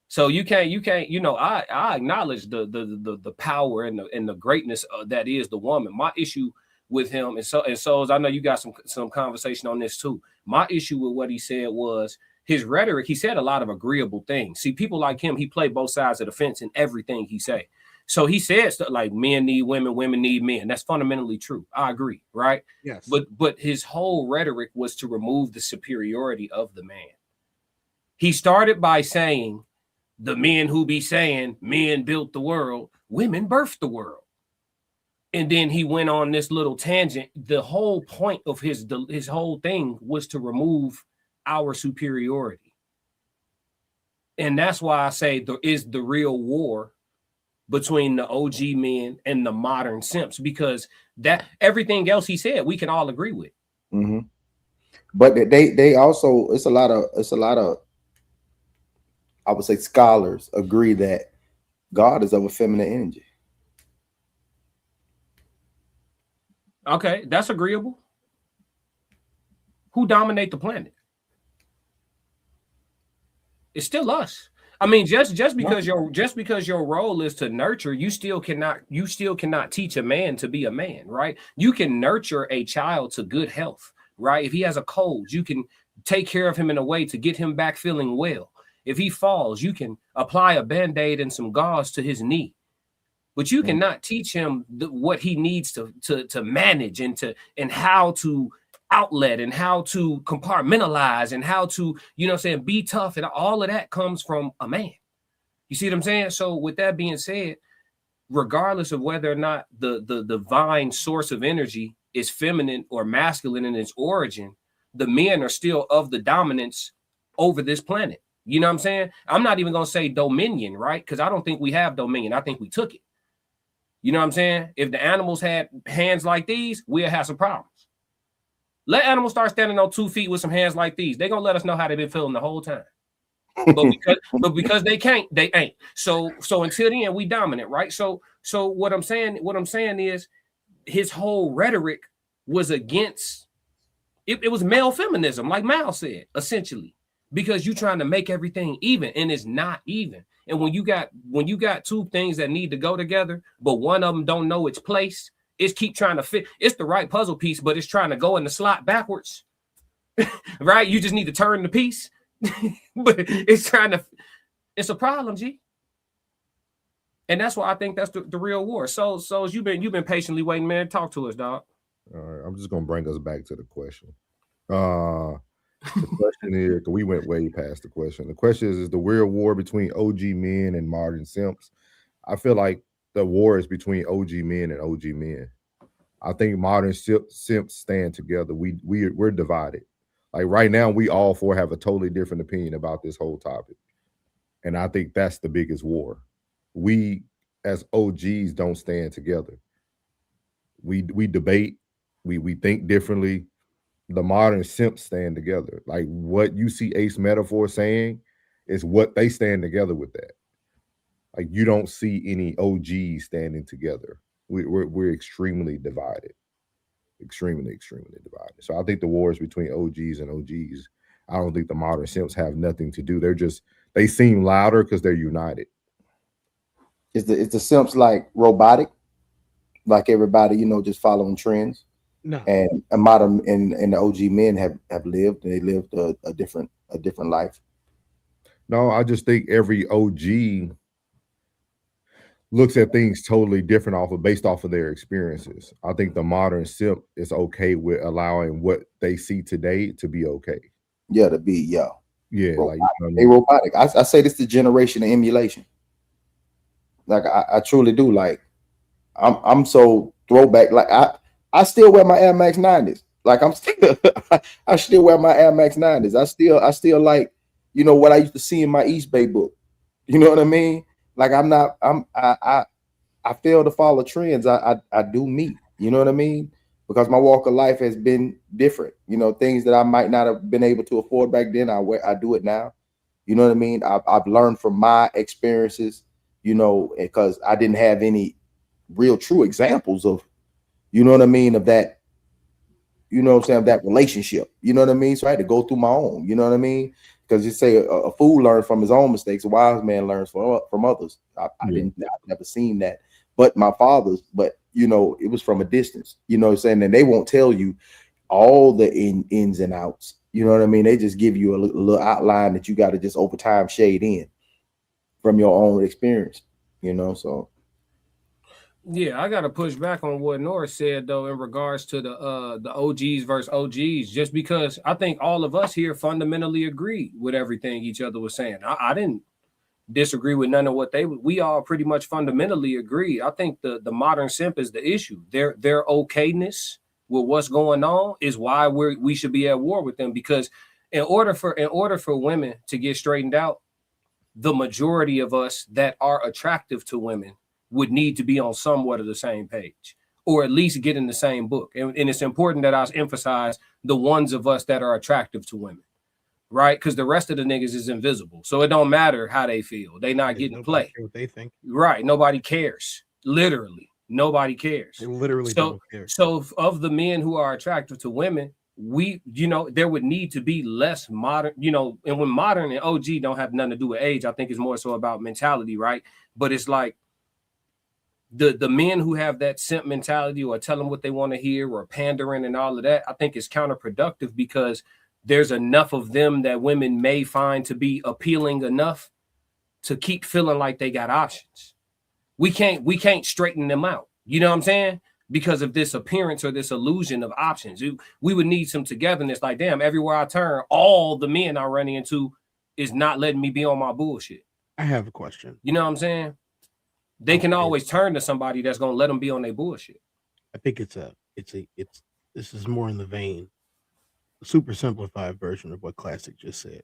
So you can't. You know, I acknowledge the power and the greatness that is the woman. My issue with him, and so as I know you got some conversation on this too. My issue with what he said was his rhetoric. He said a lot of agreeable things. See, people like him, he played both sides of the fence in everything he say. So he said stuff like men need women, women need men. That's fundamentally true. I agree, right? Yes. But his whole rhetoric was to remove the superiority of the man. He started by saying the men who be saying men built the world, women birthed the world. And then he went on this little tangent. The whole point of his whole thing was to remove our superiority. And that's why I say there is the real war between the OG men and the modern simps, because that everything else he said, we can all agree with. Mm-hmm. But they also, it's a lot of, I would say, scholars agree that God is of a feminine energy. Okay, that's agreeable. Who dominate the planet? It's still us. I mean, just because your role is to nurture, you still cannot teach a man to be a man, right? You can nurture a child to good health, right? If he has a cold, you can take care of him in a way to get him back feeling well. If he falls, you can apply a Band-Aid and some gauze to his knee. But you cannot teach him what he needs to manage and how to outlet and how to compartmentalize and how to, you know what I'm saying, be tough. And all of that comes from a man. You see what I'm saying? So with that being said, regardless of whether or not the divine source of energy is feminine or masculine in its origin, the men are still of the dominance over this planet. You know what I'm saying? I'm not even going to say dominion, right? Because I don't think we have dominion. I think we took it. You know what I'm saying? If the animals had hands like these, we'll have some problems. Let animals start standing on 2 feet with some hands like these. They're going to let us know how they've been feeling the whole time. But because they can't, they ain't. So until then, we dominant, right? So what I'm saying is his whole rhetoric was against it was male feminism, like Mal said, essentially, because you're trying to make everything even, and it's not even. And when you got two things that need to go together, but one of them don't know its place, it's keep trying to fit. It's the right puzzle piece, but it's trying to go in the slot backwards. Right? You just need to turn the piece. But it's a problem, G. And that's why I think that's the real war. So you've been patiently waiting, man. Talk to us, dog. All right, I'm just gonna bring us back to the question. The question is, because we went way past the question. The question is the real war between OG men and modern simps? I feel like the war is between OG men and OG men. I think modern simps stand together. We're divided. Like right now, we all four have a totally different opinion about this whole topic. And I think that's the biggest war. We as OGs don't stand together. We debate, we think differently. The modern simps stand together. Like what you see Ace Metaphor saying is what they stand together with that. Like you don't see any OGs standing together. We're extremely divided. Extremely divided. So I think the war is between OGs and OGs. I don't think the modern simps have nothing to do. They seem louder because they're united. Is the simps like robotic? Like everybody, just following trends? No. And a modern and the OG men have lived, and they lived a different life. No, I just think every OG looks at things totally different based off of their experiences. I think the modern simp is okay with allowing what they see today to be okay. Yeah, to be robotic. Like robotic. I say this the generation of emulation. Like I truly do. Like I'm so throwback. Like I still wear my Air Max 90s. Like I'm still I still wear my Air Max 90s. I still like, you know, what I used to see in my East Bay book. You know what I mean? Like I fail to follow trends. I do me. You know what I mean? Because my walk of life has been different. You know, things that I might not have been able to afford back then, I do it now. You know what I mean? I've learned from my experiences, you know, because I didn't have any real true examples of, you know what I mean, of that, you know what I'm saying, of that relationship. You know what I mean? So I had to go through my own, you know what I mean? Because you say a fool learns from his own mistakes, a wise man learns from others. I've never seen that. But my father's, but you know, it was from a distance, you know what I'm saying? And they won't tell you all the ins and outs. You know what I mean? They just give you a little outline that you got to just over time shade in from your own experience, you know? So Yeah, I got to push back on what Norris said though in regards to the OGs versus OGs, just because I think all of us here fundamentally agree with everything each other was saying. I didn't disagree with none of what we all pretty much fundamentally agree. I think the modern simp is the issue. Their okayness with what's going on is why we should be at war with them, because in order for women to get straightened out, the majority of us that are attractive to women would need to be on somewhat of the same page, or at least get in the same book. And it's important that I emphasize the ones of us that are attractive to women, right? Because the rest of the niggas is invisible. So it don't matter how they feel. They not getting play. What they think. Right. Nobody cares. Literally. Nobody cares. They literally don't care. So of the men who are attractive to women, there would need to be less modern, and when modern and OG don't have nothing to do with age, I think it's more so about mentality, right? But it's like the men who have that simp mentality or tell them what they want to hear or pandering and all of that, I think is counterproductive, because there's enough of them that women may find to be appealing enough to keep feeling like they got options. We can't straighten them out. You know what I'm saying? Because of this appearance or this illusion of options. We would need some togetherness. Like, damn, everywhere I turn, all the men I'm running into is not letting me be on my bullshit. I have a question. You know what I'm saying? They can always turn to somebody that's gonna let them be on their bullshit. I think this is more in the vein, a super simplified version of what Classic just said.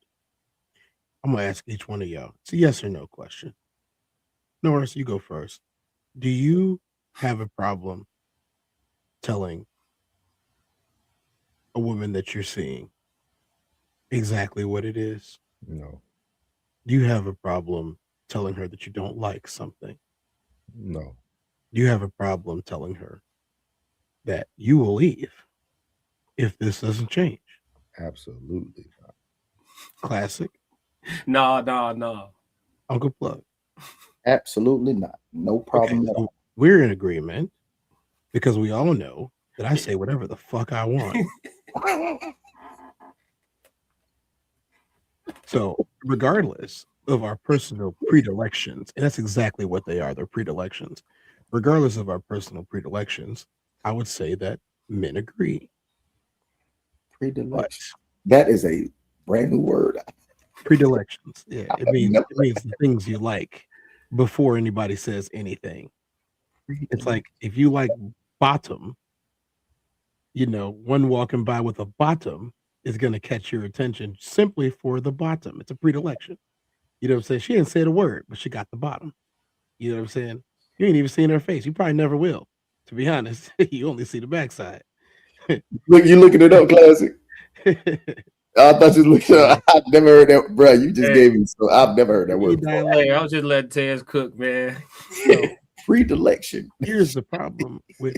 I'm gonna ask each one of y'all. It's a yes or no question. Norris, you go first. Do you have a problem telling a woman that you're seeing exactly what it is? No. Do you have a problem telling her that you don't like something? No. Do you have a problem telling her that you will leave if this doesn't change? Absolutely not. Classic. No. Uncle Plug. Absolutely not. No problem Okay, at all. We're in agreement because we all know that I say whatever the fuck I want. So regardless of our personal predilections, and that's exactly what they are, they're predilections. Regardless of our personal predilections, I would say that men agree. Predilection. That is a brand new word. Predilections. Yeah, it means the things you like before anybody says anything. It's like if you like bottom, one walking by with a bottom is going to catch your attention simply for the bottom. It's a predilection. You know what I'm saying? She didn't say the word, but she got the bottom. You know what I'm saying? You ain't even seen her face. You probably never will. To be honest, you only see the backside. Look, you looking it up, Classic. I thought you looked it up. I've never heard that, bro. You just gave me so I've never heard that word before. Hey, I was just letting Tez cook, man. So, predilection. Here's the problem with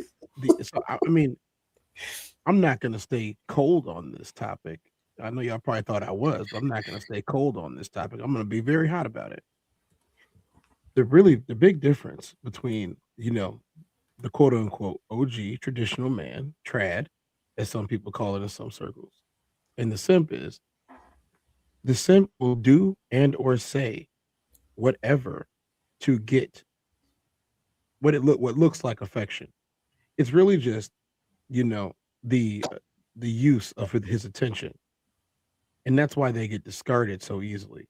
I'm not gonna stay cold on this topic. I know y'all probably thought I was, but I'm not gonna stay cold on this topic. I'm gonna be very hot about it. The big difference between, the quote unquote OG traditional man, trad, as some people call it in some circles, and the simp is the simp will do and or say whatever to get what looks like affection. It's really just, the use of his attention. And that's why they get discarded so easily.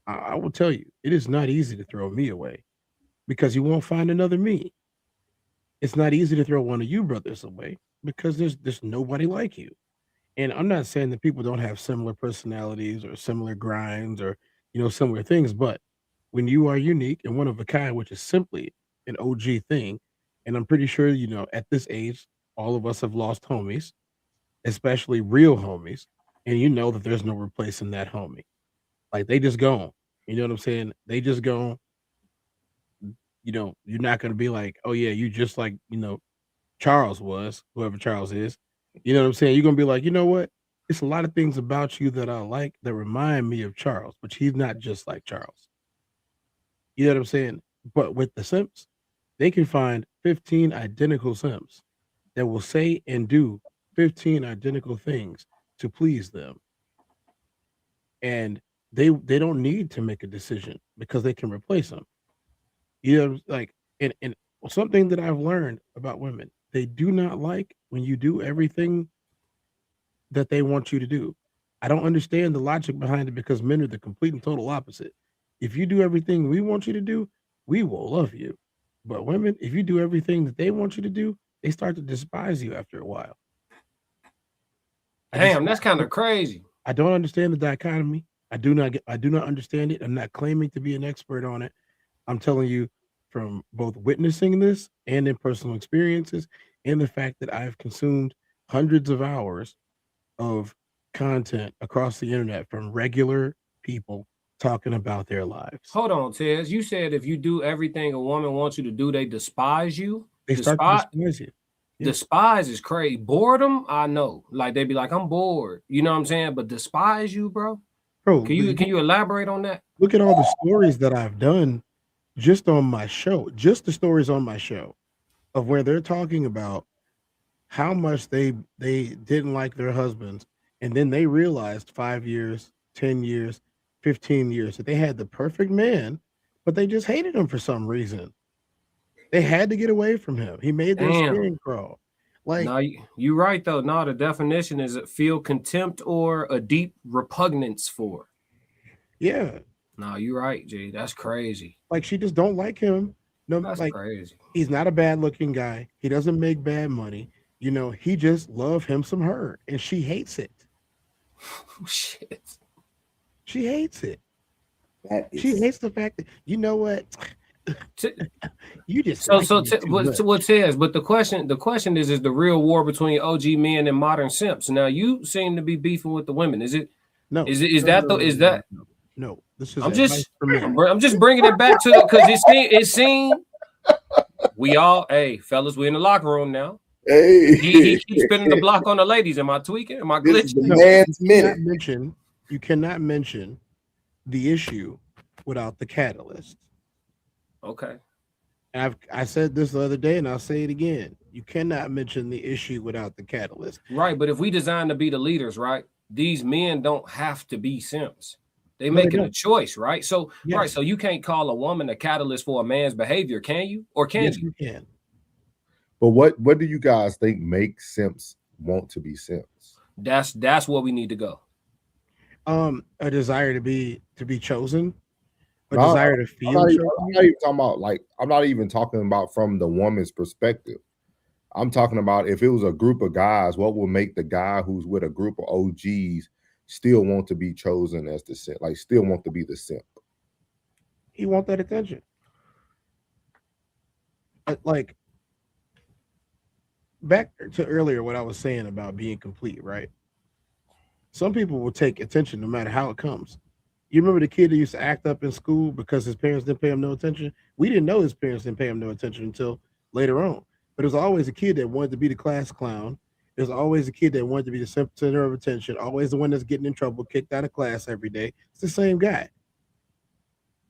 I will tell you, it is not easy to throw me away because you won't find another me. it's not easy to throw one of you brothers away because there's nobody like you. And I'm not saying that people don't have similar personalities or similar grinds or similar things, but when you are unique and one of a kind, which is simply an OG thing, and I'm pretty sure at this age, all of us have lost homies, especially real homies, and you know that there's no replacing that homie. Like they just gone. You know what I'm saying? They just gone. You're not gonna be like, oh yeah, you just like Charles was, whoever Charles is. You know what I'm saying? You're gonna be like, you know what? It's a lot of things about you that I like that remind me of Charles, but he's not just like Charles. You know what I'm saying? But with the Simps, they can find 15 identical Simps that will say and do 15 identical things to please them. And they don't need to make a decision because they can replace them. Like and something that I've learned about women, they do not like when you do everything that they want you to do. I don't understand the logic behind it because men are the complete and total opposite. If you do everything we want you to do, we will love you. But women, if you do everything that they want you to do, they start to despise you after a while. Damn, that's kind of crazy. I don't understand the dichotomy. I do not understand it. I'm not claiming to be an expert on it. I'm telling you from both witnessing this and in personal experiences and the fact that I've consumed hundreds of hours of content across the internet from regular people talking about their lives. Hold on, Tez. You said if you do everything a woman wants you to do, they despise you. They start to despise you. Yeah. Despise is crazy. Boredom, I know. Like they be like, I'm bored. You know what I'm saying? But despise you, bro. Bro, can you elaborate on that? Look at all the stories that I've done just on my show, just the stories on my show of where they're talking about how much they didn't like their husbands, and then they realized 5 years, 10 years, 15 years that they had the perfect man, but they just hated him for some reason. They had to get away from him. He made their skin crawl. Like, no, you're right though. No, the definition is feel contempt or a deep repugnance for. Yeah. No, you're right, G. That's crazy. Like she just don't like him. No, that's like crazy. He's not a bad looking guy. He doesn't make bad money. He just love him some her, and she hates it. Oh, shit. She hates it. She hates the fact that what. You just But the question is the real war between OG men and modern simps. Now you seem to be beefing with the women. Is it? No. Is that? No. This is. I'm just bringing it back to because it seemed we all fellas, we in the locker room now. Hey, he keeps spinning the block on the ladies. Am I tweaking? Am I glitching? You cannot mention the issue without the catalyst. Okay. And I said this the other day, and I'll say it again. You cannot mention the issue without the catalyst. Right, but if we design to be the leaders, right? These men don't have to be simps. They making a choice, right? So right, so you can't call a woman a catalyst for a man's behavior, can you? Or can you? You can. But what do you guys think makes simps want to be simps? That's where we need to go. A desire to be chosen. Desire to feel. I'm not even talking about from the woman's perspective. I'm talking about if it was a group of guys, what would make the guy who's with a group of OGs still want to be chosen as the simp, like still want to be the simp? He want that attention. Like back to earlier what I was saying about being complete, right? Some people will take attention no matter how it comes. You remember the kid that used to act up in school because his parents didn't pay him no attention? We didn't know his parents didn't pay him no attention until later on. But there was always a kid that wanted to be the class clown. There's always a kid that wanted to be the center of attention, always the one that's getting in trouble, kicked out of class every day. It's the same guy.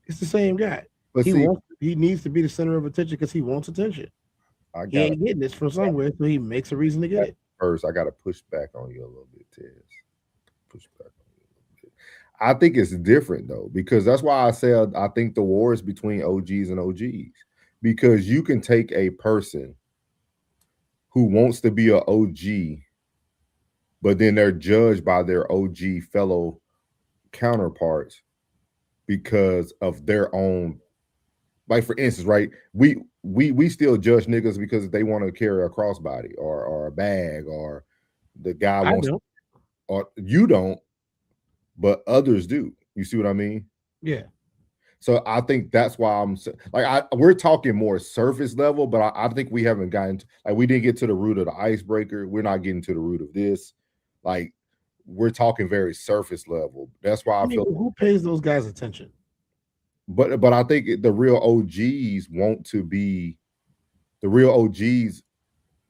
It's the same guy. But he needs to be the center of attention because he wants attention. He ain't getting this from somewhere, so he makes a reason to get it. First, I got to push back on you a little bit, Tez. Push back on you a little bit. I think it's different, though, because that's why I said I think the war is between OGs and OGs. Because you can take a person who wants to be an OG, but then they're judged by their OG fellow counterparts because of their own, like for instance, right? We still judge niggas because they want to carry a crossbody or a bag, or the guy I wants, don't. or you don't, but others do. You see what I mean? Yeah. So I think that's why I'm like, we're talking more surface level, but I think we haven't gotten to, like, we didn't get to the root of the icebreaker. We're not getting to the root of this. Like, we're talking very surface level. That's why I feel. Who pays those guys attention? But I think the real OGs want to be, the real OGs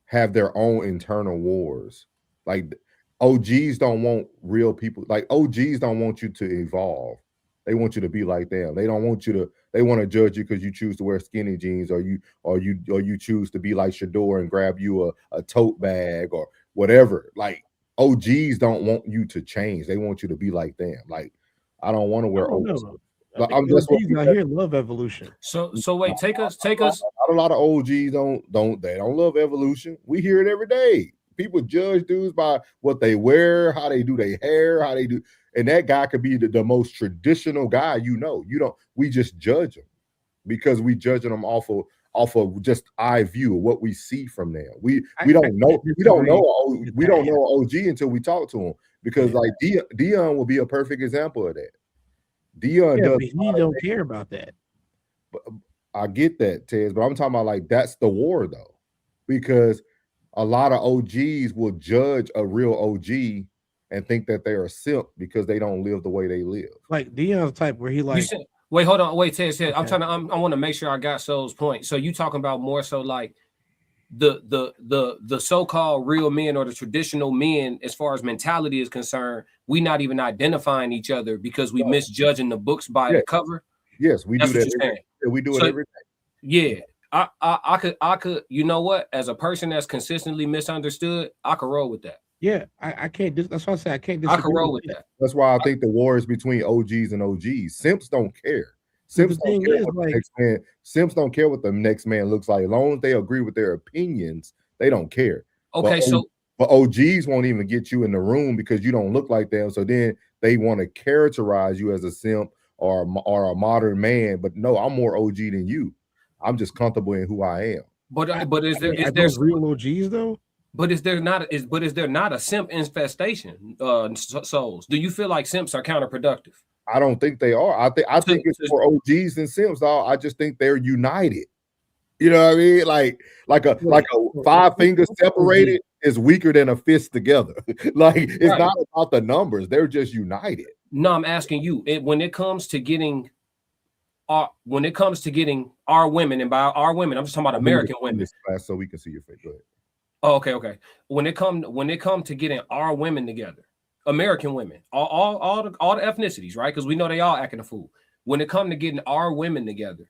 have their own internal wars. Like, OGs don't want real people. Like, OGs don't want you to evolve. They want you to be like them. They don't want you to. They want to judge you because you choose to wear skinny jeans, or you choose to be like Shador and grab you a tote bag or whatever. Like, OGs don't want you to change. They want you to be like them. Like, I don't want to wear OGs. I'm just out here love evolution. So wait, take us. A lot of OGs don't love evolution. We hear it every day. People judge dudes by what they wear, how they do their hair, how they do. And that guy could be the most traditional guy, you know. We just judge him because we judging them off of just eye view, what we see from them. We don't know OG until we talk to him, because like Dion will be a perfect example of that. Dion does. But he don't care about that. But I get that, Tez, but I'm talking about, like, that's the war though, because a lot of OGs will judge a real OG and think that they're a simp because they don't live the way they live. Like Dion's type where he like. Wait, hold on. Wait, Ted. Okay. I want to make sure I got Soul's point. So you talking about more so like the so-called real men, or the traditional men, as far as mentality is concerned, we not even identifying each other because we misjudging the books by the cover. Yes, we do that. We do it every day. Yeah. I could, you know what? As a person that's consistently misunderstood, I could roll with that. Yeah, I can't. That's why I say I can't. I could roll with that. That's why I think the war is between OGs and OGs. Simps don't care. Simps don't care what the next man. Simps don't care what the next man looks like. As long as they agree with their opinions, they don't care. Okay, but OGs won't even get you in the room because you don't look like them. So then they want to characterize you as a simp or a modern man. But no, I'm more OG than you. I'm just comfortable in who I am. But is there real OGs though? But is there not a simp infestation, Souls? Do you feel like simps are counterproductive? I don't think they are. I think it's for OGs and simps, dog. I just think they're united. You know what I mean? Like a 5 fingers separated is weaker than a fist together. Like, it's not about the numbers. They're just united. No, I'm asking you, when it comes to getting our women, and by our women, I'm just talking about American women. So we can see your face. Go ahead. Oh, okay. When it come to getting our women together, American women, all the ethnicities, right? Because we know they all acting a fool. When it come to getting our women together,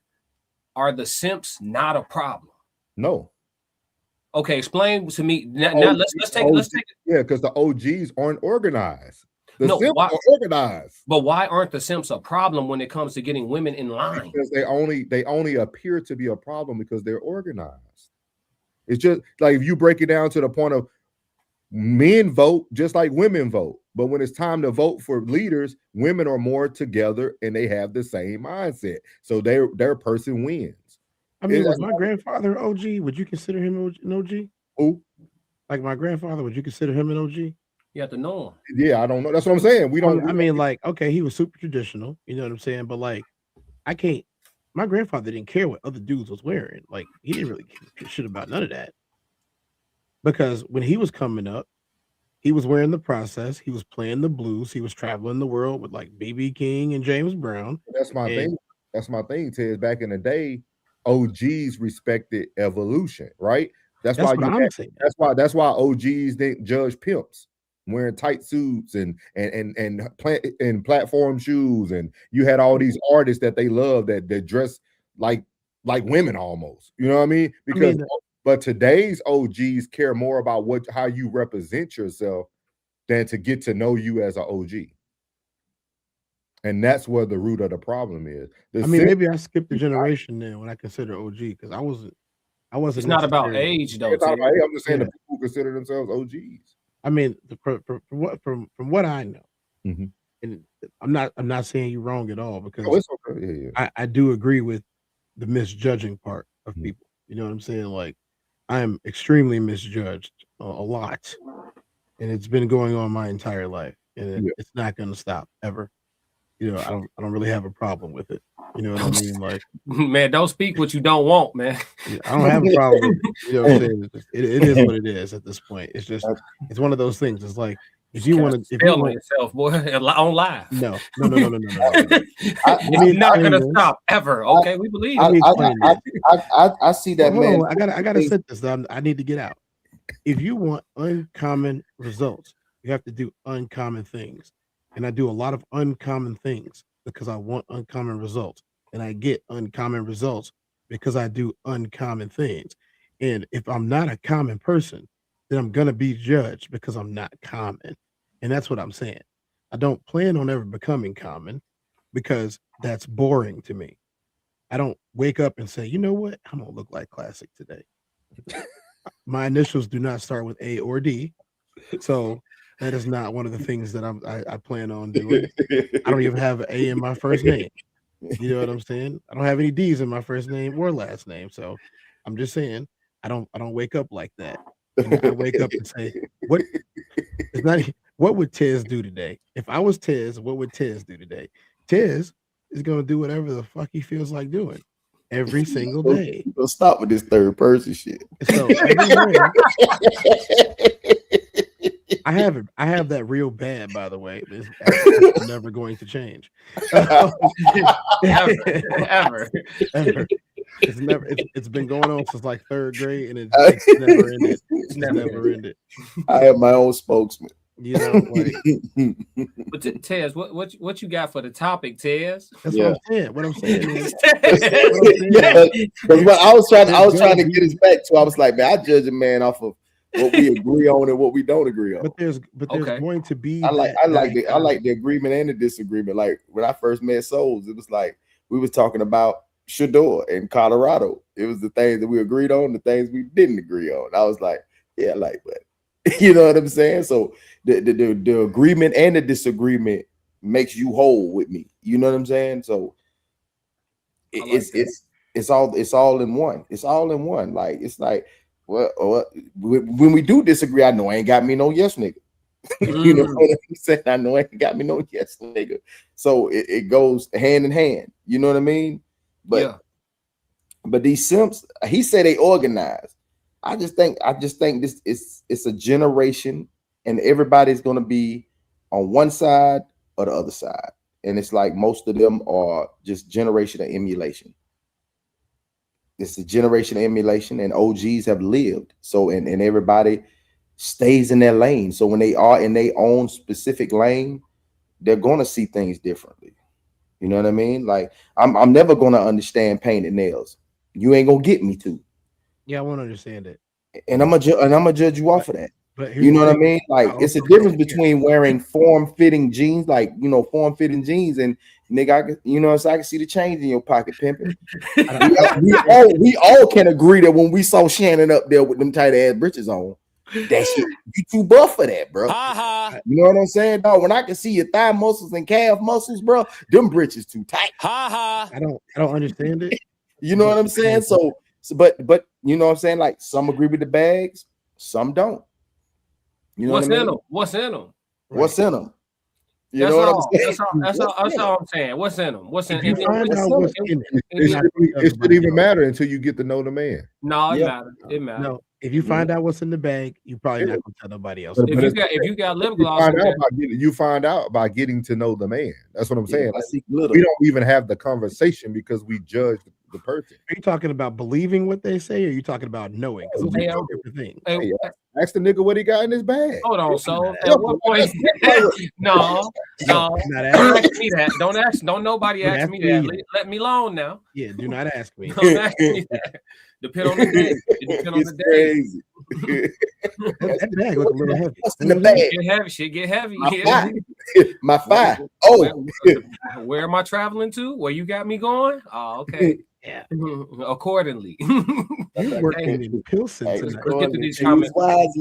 are the simps not a problem? No. Okay, explain to me. Now let's take it. Yeah, because the OGs aren't organized. The simps are organized. But why aren't the simps a problem when it comes to getting women in line? Because they only appear to be a problem because they're organized. It's just like, if you break it down to the point of men vote just like women vote, but when it's time to vote for leaders, women are more together and they have the same mindset, so their person wins. I mean, was my grandfather OG? Would you consider him an OG? Who? Like my grandfather, would you consider him an OG? You have to know him. Yeah, I don't know. That's what I'm saying. We don't. I mean, like, okay, he was super traditional. You know what I'm saying? But like, I can't. My grandfather didn't care what other dudes was wearing. Like, he didn't really give a shit about none of that. Because when he was coming up, he was wearing the Process. He was playing the blues. He was traveling the world with like B.B. King and James Brown. That's my thing. That's my thing, Ted. Back in the day, OGs respected evolution, right? That's why OGs didn't judge pimps wearing tight suits and platform shoes, and you had all these artists that they love that dress like women almost. You know what I mean? Because but today's OGs care more about how you represent yourself than to get to know you as an OG. And that's where the root of the problem is. Maybe I skipped a generation then when I consider OG, because I wasn't. It's not about age, though. It's not about age. I'm just saying the people who consider themselves OGs. I mean, from what I know, and I'm not saying you're wrong at all, because it's okay. I do agree with the misjudging part of people. You know what I'm saying? Like, I am extremely misjudged a lot, and it's been going on my entire life, and it's not going to stop ever. You know, I don't really have a problem with it. You know what I mean? Like, man, don't speak what you don't want, man. I don't have a problem with it. You know what I'm saying? It is what it is at this point. It's just it's one of those things. It's like if you want to, on yourself, boy, on live. No. It's not gonna stop ever. Okay, we believe. I see that, man. I gotta set this. I need to get out. If you want uncommon results, you have to do uncommon things. And I do a lot of uncommon things because I want uncommon results. And I get uncommon results because I do uncommon things. And if I'm not a common person, then I'm going to be judged because I'm not common. And that's what I'm saying. I don't plan on ever becoming common because that's boring to me. I don't wake up and say, you know what? I'm going to look like Classic today. My initials do not start with A or D. So that is not one of the things that I plan on doing. I don't even have an A in my first name. You know what I'm saying? I don't have any D's in my first name or last name. So I'm just saying I don't wake up like that. And I wake up and say, what would Tez do today? If I was Tez, what would Tez do today? Tez is gonna do whatever the fuck he feels like doing every single day. Don't stop with this third person shit. So every morning, I have that real bad, by the way. It's never going to change. ever. It's been going on since like third grade, and it's never ended. It's never ended. I have my own spokesman. You know, like, but Tez, what you got for the topic, Tez? That's what I'm saying. What I'm saying is, because what I was trying to get us back to, I was like, man, I judge a man off of what we agree on and what we don't agree on. But there's going to be I like the agreement and the disagreement. Like when I first met Souls, it was like we was talking about Shador in Colorado. It was the things that we agreed on, the things we didn't agree on. I was like, yeah, like, but you know what I'm saying? So the agreement and the disagreement makes you whole with me. You know what I'm saying? So it's all in one. It's all in one. Like it's like, well, when we do disagree, I know I ain't got me no yes nigga. You know what I'm saying? I know I ain't got me no yes nigga. So it goes hand in hand. You know what I mean? But these simps, he said they organized. I just think this it's a generation, and everybody's gonna be on one side or the other side. And it's like most of them are just generation of emulation. It's a generation of emulation, and OGs have lived. So and everybody stays in their lane. So when they are in their own specific lane, they're gonna see things differently. You know what I mean? Like I'm never gonna understand painted nails. You ain't gonna get me to. Yeah, I won't understand it. And I'm gonna judge you off of that. But you know what I mean? Like it's a difference between wearing form-fitting jeans, like form-fitting jeans, and nigga, so I can see the change in your pocket, pimping. we all can agree that when we saw Shannon up there with them tight ass britches on, that shit, you too buff for that, bro. You know what I'm saying, dog? When I can see your thigh muscles and calf muscles, bro, them britches too tight. I don't understand it. You know what I'm saying? So but you know what I'm saying? Like some agree with the bags, some don't. You know What's what I mean? in them? What's in them? What's in them? You That's know all. what I'm saying? That's all I'm saying. What's in them? What's in If you find out what's in it, it shouldn't even matter until you get to know the man. No, it matters. It matters. No, if you find out what's in the bag, you probably not gonna tell nobody else. If you got lip gloss, you find out by getting to know the man. That's what I'm saying. I see we don't even have the conversation because we judge the person. Are you talking about believing what they say, or are you talking about knowing? Because those are different things. Hey, ask the nigga what he got in his bag. Hold on, so at what point? No, don't ask me that. Don't nobody ask me that. Let me alone now. Yeah, do not ask me. Don't ask me that. Depend on the day. It depend on the day. That bag look a little heavy. What's in the bag? Get heavy. My thigh. Oh, where am I traveling to? Where you got me going? Oh, okay. Yeah. Accordingly. You're working in Pilsen tonight. Let's get to these comments. Let's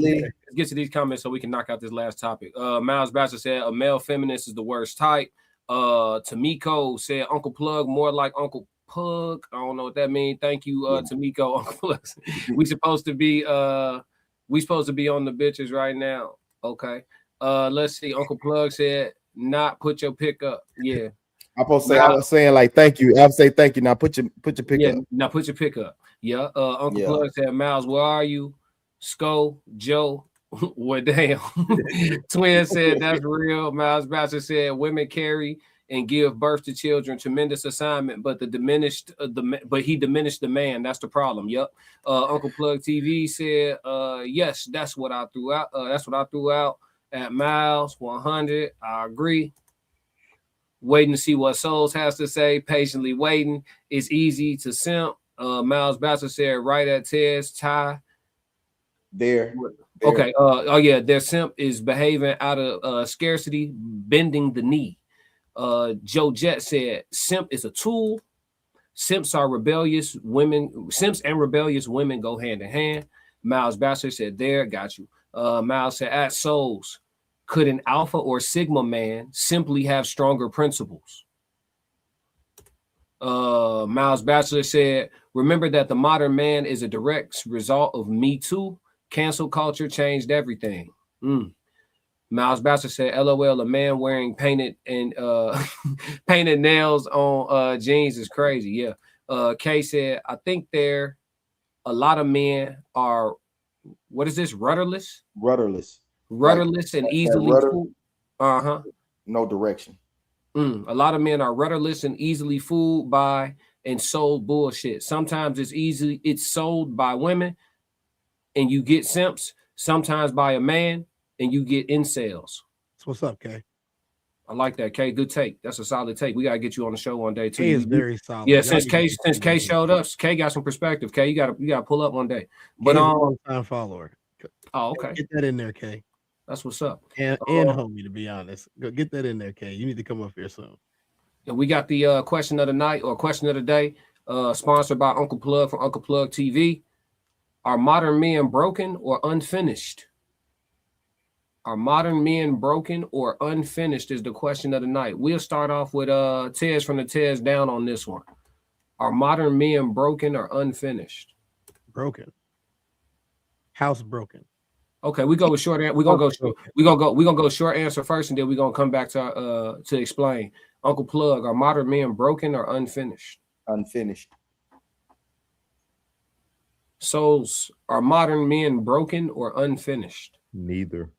get to these comments so we can knock out this last topic. Miles Bachelor said a male feminist is the worst type. Tamiko said Uncle Plug more like Uncle pug. I don't know what that means. Thank you, Tamiko, Uncle Plug. we supposed to be on the bitches right now. Okay. Let's see. Uncle Plug said, not put your pick up. Yeah. I was saying like thank you. I would say thank you. Now put your pick up. Now put your pick up. Yeah. Uncle Plug said, Miles, where are you? Sco, Joe. Well, damn. Twin said that's real. Miles Bachelor said women carry and give birth to children. Tremendous assignment, but he diminished the man. That's the problem. Yep. Uncle Plug TV said, yes, that's what I threw out. At Miles 100. I agree. Waiting to see what Souls has to say. Patiently waiting. It's easy to simp. Miles Bachelor said right at Ted's tie. There. Okay. Their simp is behaving out of scarcity, bending the knee. Joe Jet said simp is a tool. Simps are rebellious women. Simps and rebellious women go hand in hand. Miles Bachelor said there, got you. Miles said at Souls, could an alpha or sigma man simply have stronger principles? Miles Bachelor said, remember that the modern man is a direct result of Me Too. Cancel culture changed everything. Miles Bachelor said, LOL, a man wearing painted nails on jeans is crazy. Yeah. Kay said, I think a lot of men are, what is this? Rudderless and easily fooled. No direction. A lot of men are rudderless and easily fooled by and sold bullshit. Sometimes it's sold by women and you get simps, sometimes by a man and you get incels. So what's up, Kay? I like that, Kay. Good take. That's a solid take. We gotta get you on the show one day too. Kay is very solid. Yeah, since Kay showed up, Kay got some perspective. Kay, you gotta pull up one day. But a long-time follower. Oh, okay. Get that in there, Kay. That's what's up. And homie, to be honest. Go get that in there, Kay. You need to come up here soon. And we got the question of the night or question of the day, sponsored by Uncle Plug from Uncle Plug TV. Are modern men broken or unfinished? Are modern men broken or unfinished is the question of the night. We'll start off with Tez from the Tez down on this one. Are modern men broken or unfinished? Broken. House broken. Okay, we go with short answer. We're gonna go short answer first, and then we're gonna come back to explain. Uncle Plug, are modern men broken or unfinished? Unfinished. Souls, are modern men broken or unfinished? Neither.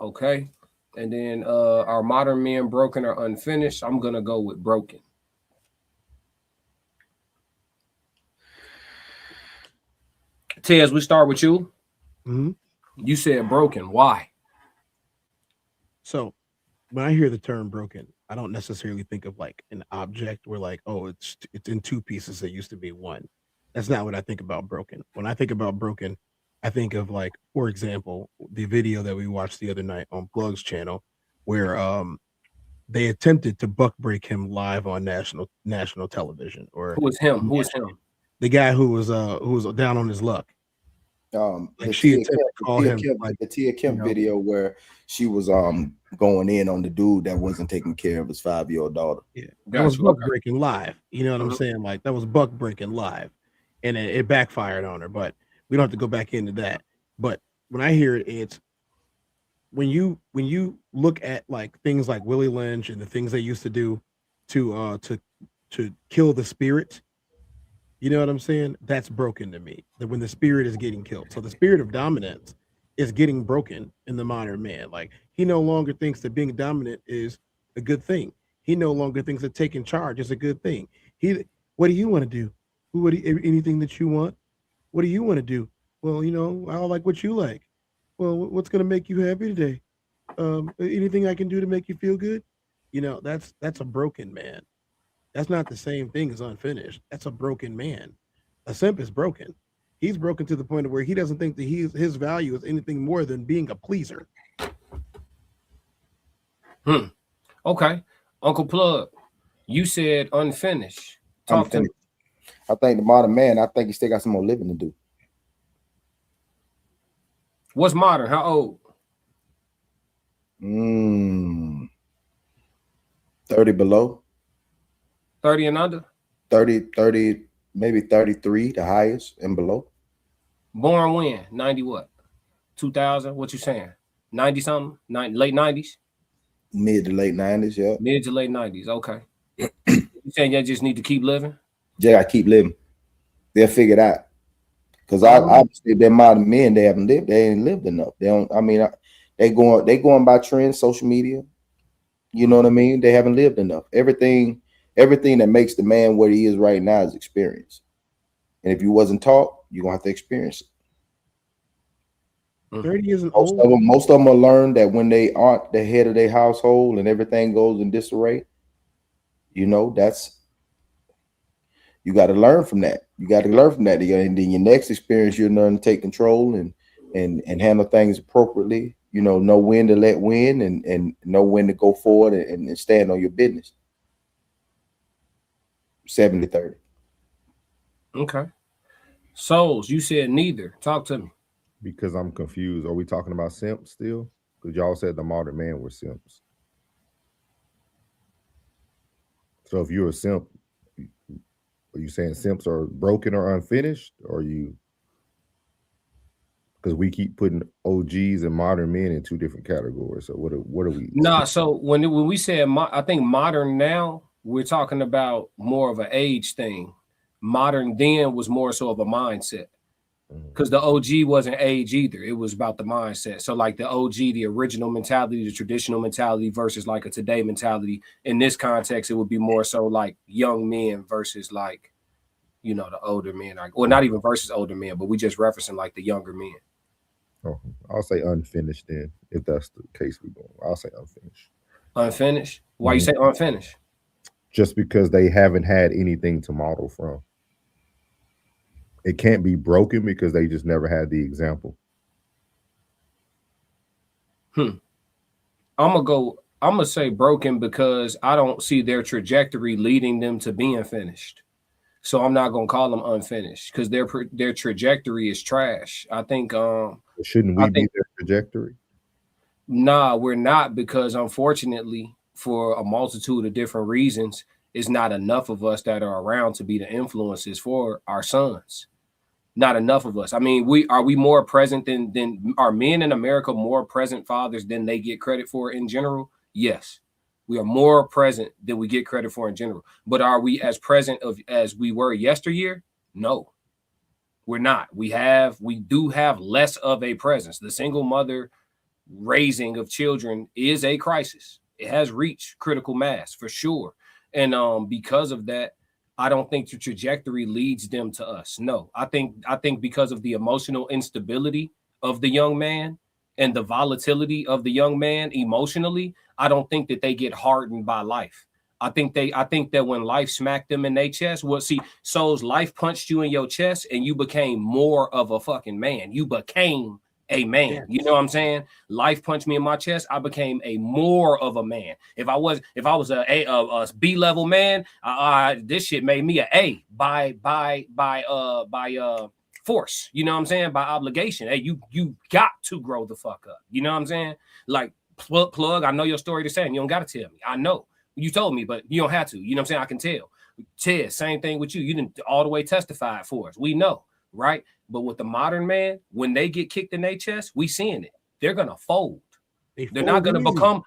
Okay. And then are modern men broken or unfinished? I'm gonna go with broken. Tez, we start with you. Mm-hmm. You said broken. Why? So when I hear the term broken, I don't necessarily think of like an object where like, oh, it's in two pieces. It used to be one. That's not what I think about broken. When I think about broken, I think of like, for example, the video that we watched the other night on Plug's channel, where they attempted to buck break him live on national television. Or who was him? Who was him? The guy who was down on his luck. Like the Tia Kemp video where she was going in on the dude that wasn't taking care of his 5-year-old daughter. Yeah, that was buck breaking live. You know what I'm saying? Like that was buck breaking live, and it backfired on her. But we don't have to go back into that. But when I hear it, it's when you look at like things like Willie Lynch and the things they used to do to kill the spirit. You know what I'm saying? That's broken to me. That when the spirit is getting killed. So the spirit of dominance is getting broken in the modern man. Like he no longer thinks that being dominant is a good thing. He no longer thinks that taking charge is a good thing. What do you want to do? Anything that you want? What do you want to do? Well, you know, I like what you like. Well, what's going to make you happy today? Anything I can do to make you feel good? You know, that's a broken man. That's not the same thing as unfinished. That's a broken man. A simp is broken. He's broken to the point of where he doesn't think that his value is anything more than being a pleaser. Okay. Uncle Plug, you said unfinished. Talk to me. I think the modern man, I think he still got some more living to do. What's modern? How old? 30 below. 30 and under. 30, maybe 33, the highest and below. Born when? 90 what? 2000? What you saying? 90 something? Late 90s? Mid to late 90s, yeah. Mid to late 90s. Okay. You saying you just need to keep living? Yeah, I keep living. They'll figure it out. Because obviously they're modern men, they haven't lived, they ain't lived enough. They don't, I mean, they going by trends, social media. You know what I mean? They haven't lived enough. Everything that makes the man what he is right now is experience. And if you wasn't taught, you're gonna have to experience it. 30 isn't Most old. most of them will learn that when they aren't the head of their household and everything goes in disarray, you know, you got to learn from that. You got to learn from that. And then your next experience, you'll learn to take control and handle things appropriately. You know when to let win and know when to go forward and stand on your business. 70-30. Okay. Souls, you said neither. Talk to me. Because I'm confused. Are we talking about simps still? Because y'all said the modern man were simps. So if you're a simp, are you saying simps are broken or unfinished? Or you? Because we keep putting OGs and modern men in two different categories. So what are we? Nah, so when we said I think modern now, we're talking about more of an age thing. Modern then was more so of a mindset. Because the OG wasn't age either. It was about the mindset. So like the OG, the original mentality, the traditional mentality versus like a today mentality. In this context, it would be more so like young men versus like, you know, the older men. Or not even versus older men, but we just referencing like the younger men. Oh, I'll say unfinished then, if that's the case we're going. I'll say unfinished. Unfinished? Why you say unfinished? Just because they haven't had anything to model from. It can't be broken because they just never had the example. I'm gonna say broken because I don't see their trajectory leading them to being finished. So I'm not gonna call them unfinished because their trajectory is trash. I think shouldn't we be their trajectory? Nah, we're not, because unfortunately, for a multitude of different reasons, it's not enough of us that are around to be the influences for our sons. Not enough of us. I mean, are we more present than are men in America more present fathers than they get credit for in general? Yes, we are more present than we get credit for in general. But are we as present as we were yesteryear? No, we're not. We do have less of a presence. The single mother raising of children is a crisis. It has reached critical mass for sure. And because of that, I don't think the trajectory leads them to us. No, I think because of the emotional instability of the young man and the volatility of the young man emotionally, I don't think that they get hardened by life. I think that when life smacked them in their chest, Souls, life punched you in your chest and you became more of a fucking man. You became a man. Yes. You know what I'm saying? Life punched me in my chest. I became a more of a man. If I was a B level man, this shit made me A by force. You know what I'm saying? By obligation. Hey, you got to grow the fuck up. You know what I'm saying? Like plug. I know your story the same. You don't got to tell me. I know you told me, but you don't have to. You know what I'm saying? I can tell. Ted, same thing with you. You didn't all the way testify for us. We know, right? But with the modern man, when they get kicked in their chest, we seeing it. They're gonna fold. They're not gonna become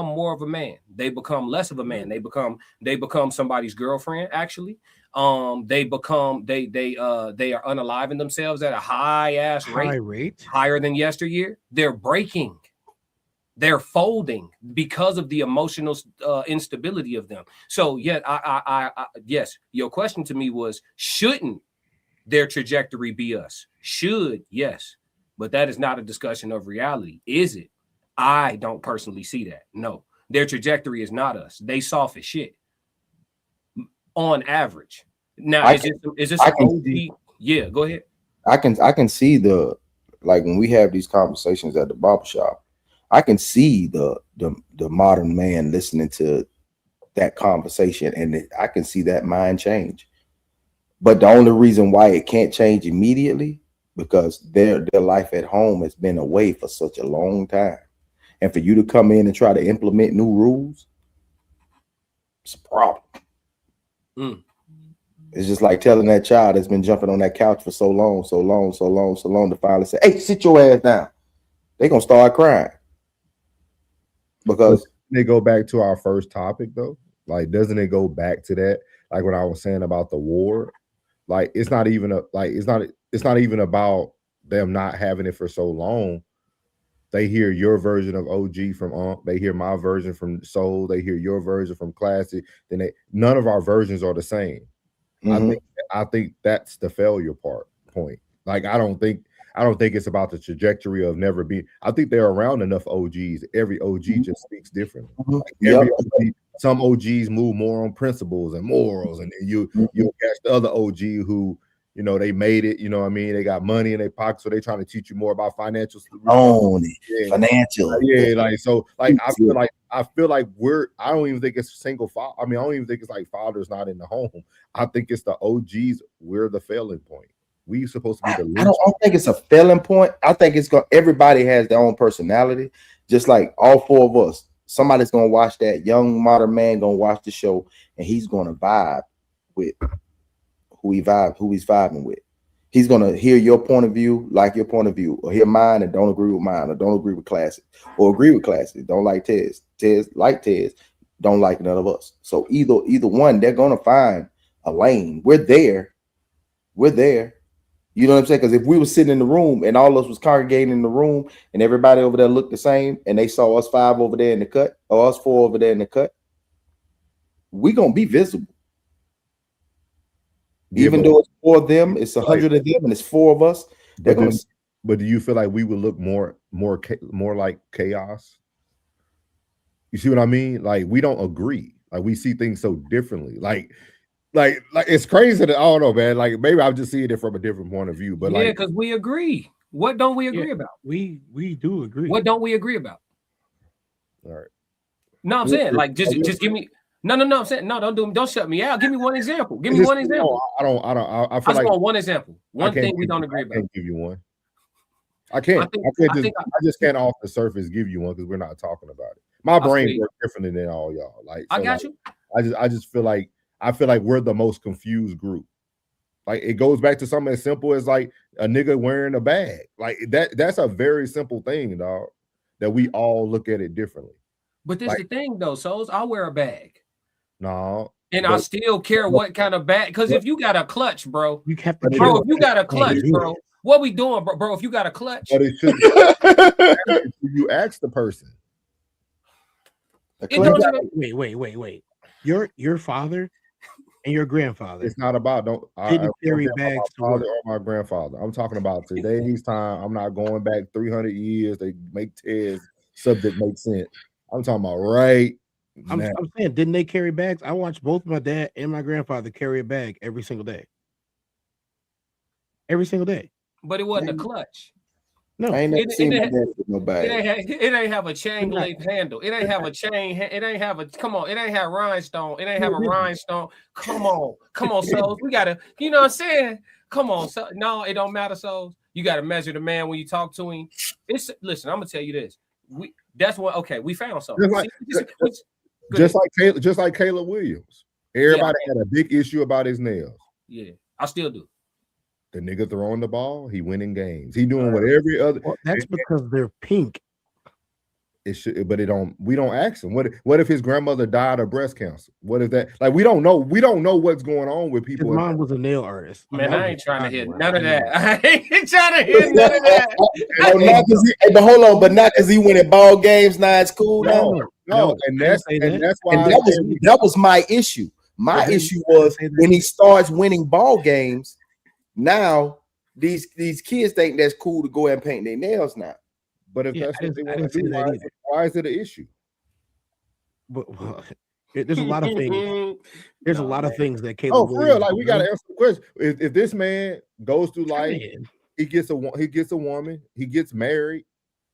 more of a man. They become less of a man. They become somebody's girlfriend, actually. They are unaliving themselves at a high rate, higher than yesteryear. They're breaking. They're folding because of the emotional instability of them. So yeah, yes, your question to me was, shouldn't their trajectory be us? Should, yes, but that is not a discussion of reality, is it? I don't personally see that. No, their trajectory is not us. They soft as shit on average. Now, is this OG? Yeah, go ahead. I can see the, like, when we have these conversations at the barbershop, I can see the modern man listening to that conversation, and I can see that mind change. But the only reason why it can't change immediately, because their life at home has been away for such a long time. And for you to come in and try to implement new rules, it's a problem. Mm. It's just like telling that child that's been jumping on that couch for so long to finally say, "Hey, sit your ass down." They're gonna start crying because they go back to our first topic though. Like, doesn't it go back to that? Like when I was saying about the war, like it's not even even about them not having it for so long. They hear your version of OG from they hear my version from Soul, they hear your version from Classic. Then none of our versions are the same. Mhm. I think that's the failure point. Like I don't think it's about the trajectory of never being. I think they're around enough OGs. Every OG just speaks differently. Like every OG, some OGs move more on principles and morals, and then you'll catch the other OG who, you know, they made it. You know what I mean? They got money in their pocket, so they're trying to teach you more about financial. Financial. Yeah, like so. Like I feel like I don't even think it's single father. I mean, I don't even think it's like father's not in the home. I think it's the OGs. We're the failing point. We supposed to be the. I don't think it's a failing point. I think it's going. Everybody has their own personality. Just like all four of us, somebody's gonna watch that young modern man gonna watch the show, and he's gonna vibe with who he's vibing with. He's gonna hear your point of view, like your point of view, or hear mine and don't agree with mine, or don't agree with Classic, or agree with Classic, don't like Tez, like Tez, don't like none of us. So either one, they're gonna find a lane. We're there. You know what I'm saying? Because if we were sitting in the room and all of us was congregating in the room and everybody over there looked the same and they saw us 5 over there in the cut or us 4 over there in the cut, we gonna be visible. Even though it's 4 of them, it's 100 of them, and it's 4 of us. They're gonna. But do you feel like we would look more like chaos? You see what I mean? Like we don't agree. Like we see things so differently. Like it's crazy that I don't know, man. Like maybe I'm just seeing it from a different point of view. But because we agree. What don't we agree about? We do agree. What don't we agree about? All right. No, I'm saying like just give me. No. I'm saying no. Don't shut me out. Give me one example. Give me one example. I feel like one example. One thing we don't agree about. I can't give you one. I can't. I just can't off the surface give you one because we're not talking about it. My brain works differently than all y'all. Like I got you. I just feel like we're the most confused group. Like it goes back to something as simple as like a nigga wearing a bag. Like that's a very simple thing, dog. That we all look at it differently. But this is the thing though, Souls. I'll wear a bag. No. And I still care what kind of bag. Because if you got a clutch, bro. You have to bro, if you got a clutch, bro. What we doing, bro? If you got a clutch. But it should you ask the person. Wait. Your father and your grandfather. It's not about didn't carry bags to father or my grandfather. I'm talking about today's time. I'm not going back 300 years. They make tests. Subject makes sense. I'm talking about right. I'm saying, didn't they carry bags? I watched both my dad and my grandfather carry a bag every single day. Every single day. But it wasn't a clutch. No, I ain't never seen my dad with no bag. It ain't have a chain link handle. It ain't have a chain. It ain't have a. Come on. It ain't have rhinestone. It ain't have a rhinestone. Come on, Souls. We gotta. You know what I'm saying? Come on, so no, it don't matter, Souls. You gotta measure the man when you talk to him. Listen. I'm gonna tell you this. That's what. Okay, we found something. Just like Caleb Williams. Everybody had a big issue about his nails. Yeah, I still do. The nigga throwing the ball, he winning games. He doing what every other. Well, that's because they're pink. It should, but we don't ask him. What if his grandmother died of breast cancer? What if that? Like we don't know. We don't know what's going on with people. His mom was a nail artist. Man, I ain't trying to hit none of that. I ain't trying to hit none of that. But hold on, but not because he went in ball games. Now it's cool. No, and that's why that was my issue. My issue was when he starts winning ball games. Now these kids think that's cool to go ahead and paint their nails now. But if that's what they want to do, why is it an issue? But there's a lot of things. There's a lot of things that Caleb. Oh, for real? Like we gotta answer the question. If this man goes through life, he gets a woman, he gets married.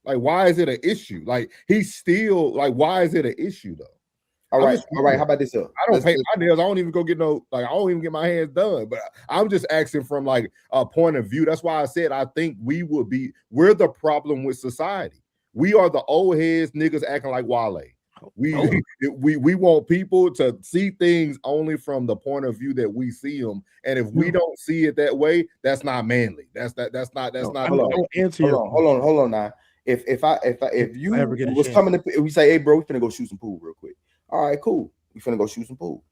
Like, why is it an issue? Like, he's still like, why is it an issue though? All right. How about this? I don't paint my nails. I don't even go get I don't even get my hands done. But I'm just asking from like a point of view. That's why I said I think we're the problem with society. We are the old heads niggas acting like Wale. We Oh. we want people to see things only from the point of view that we see them, and if we don't see it that way, that's not manly. That's not. No, Not. I'll answer your question. Hold on now. If you I ever get a was chance. coming to, we say, hey bro, we finna go shoot some pool real quick. All right, cool. We finna go shoot some pool.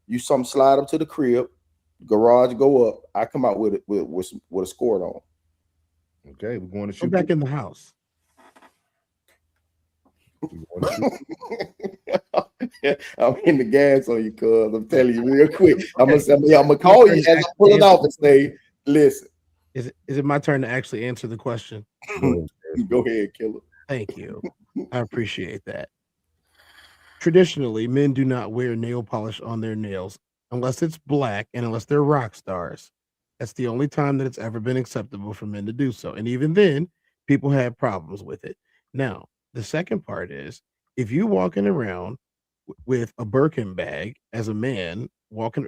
You slide up to the crib, garage go up. I come out with a squirt on. Okay, we're going to Go shoot back in the house. I'm in the gas on you, cuz I'm telling you real quick. I'm gonna call you as I pull it off and say, listen. Is it my turn to actually answer the question? Go ahead, killer. Thank you. I appreciate that. Traditionally, men do not wear nail polish on their nails unless it's black and unless they're rock stars. That's the only time that it's ever been acceptable for men to do so. And even then, people have problems with it. Now, the second part is if you walking around with a Birkin bag as a man, walking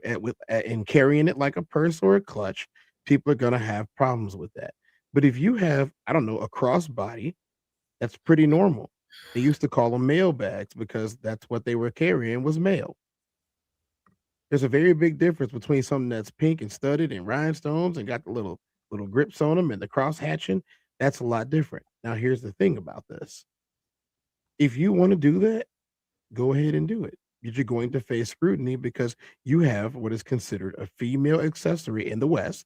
and carrying it like a purse or a clutch, people are going to have problems with that. But if you have, I don't know, a crossbody, that's pretty normal. They used to call them mail bags because that's what they were carrying was mail. There's a very big difference between something that's pink and studded and rhinestones and got the little grips on them and the cross hatching. That's a lot different. Now, here's the thing about this. If you want to do that, go ahead and do it. You're going to face scrutiny because you have what is considered a female accessory in the West.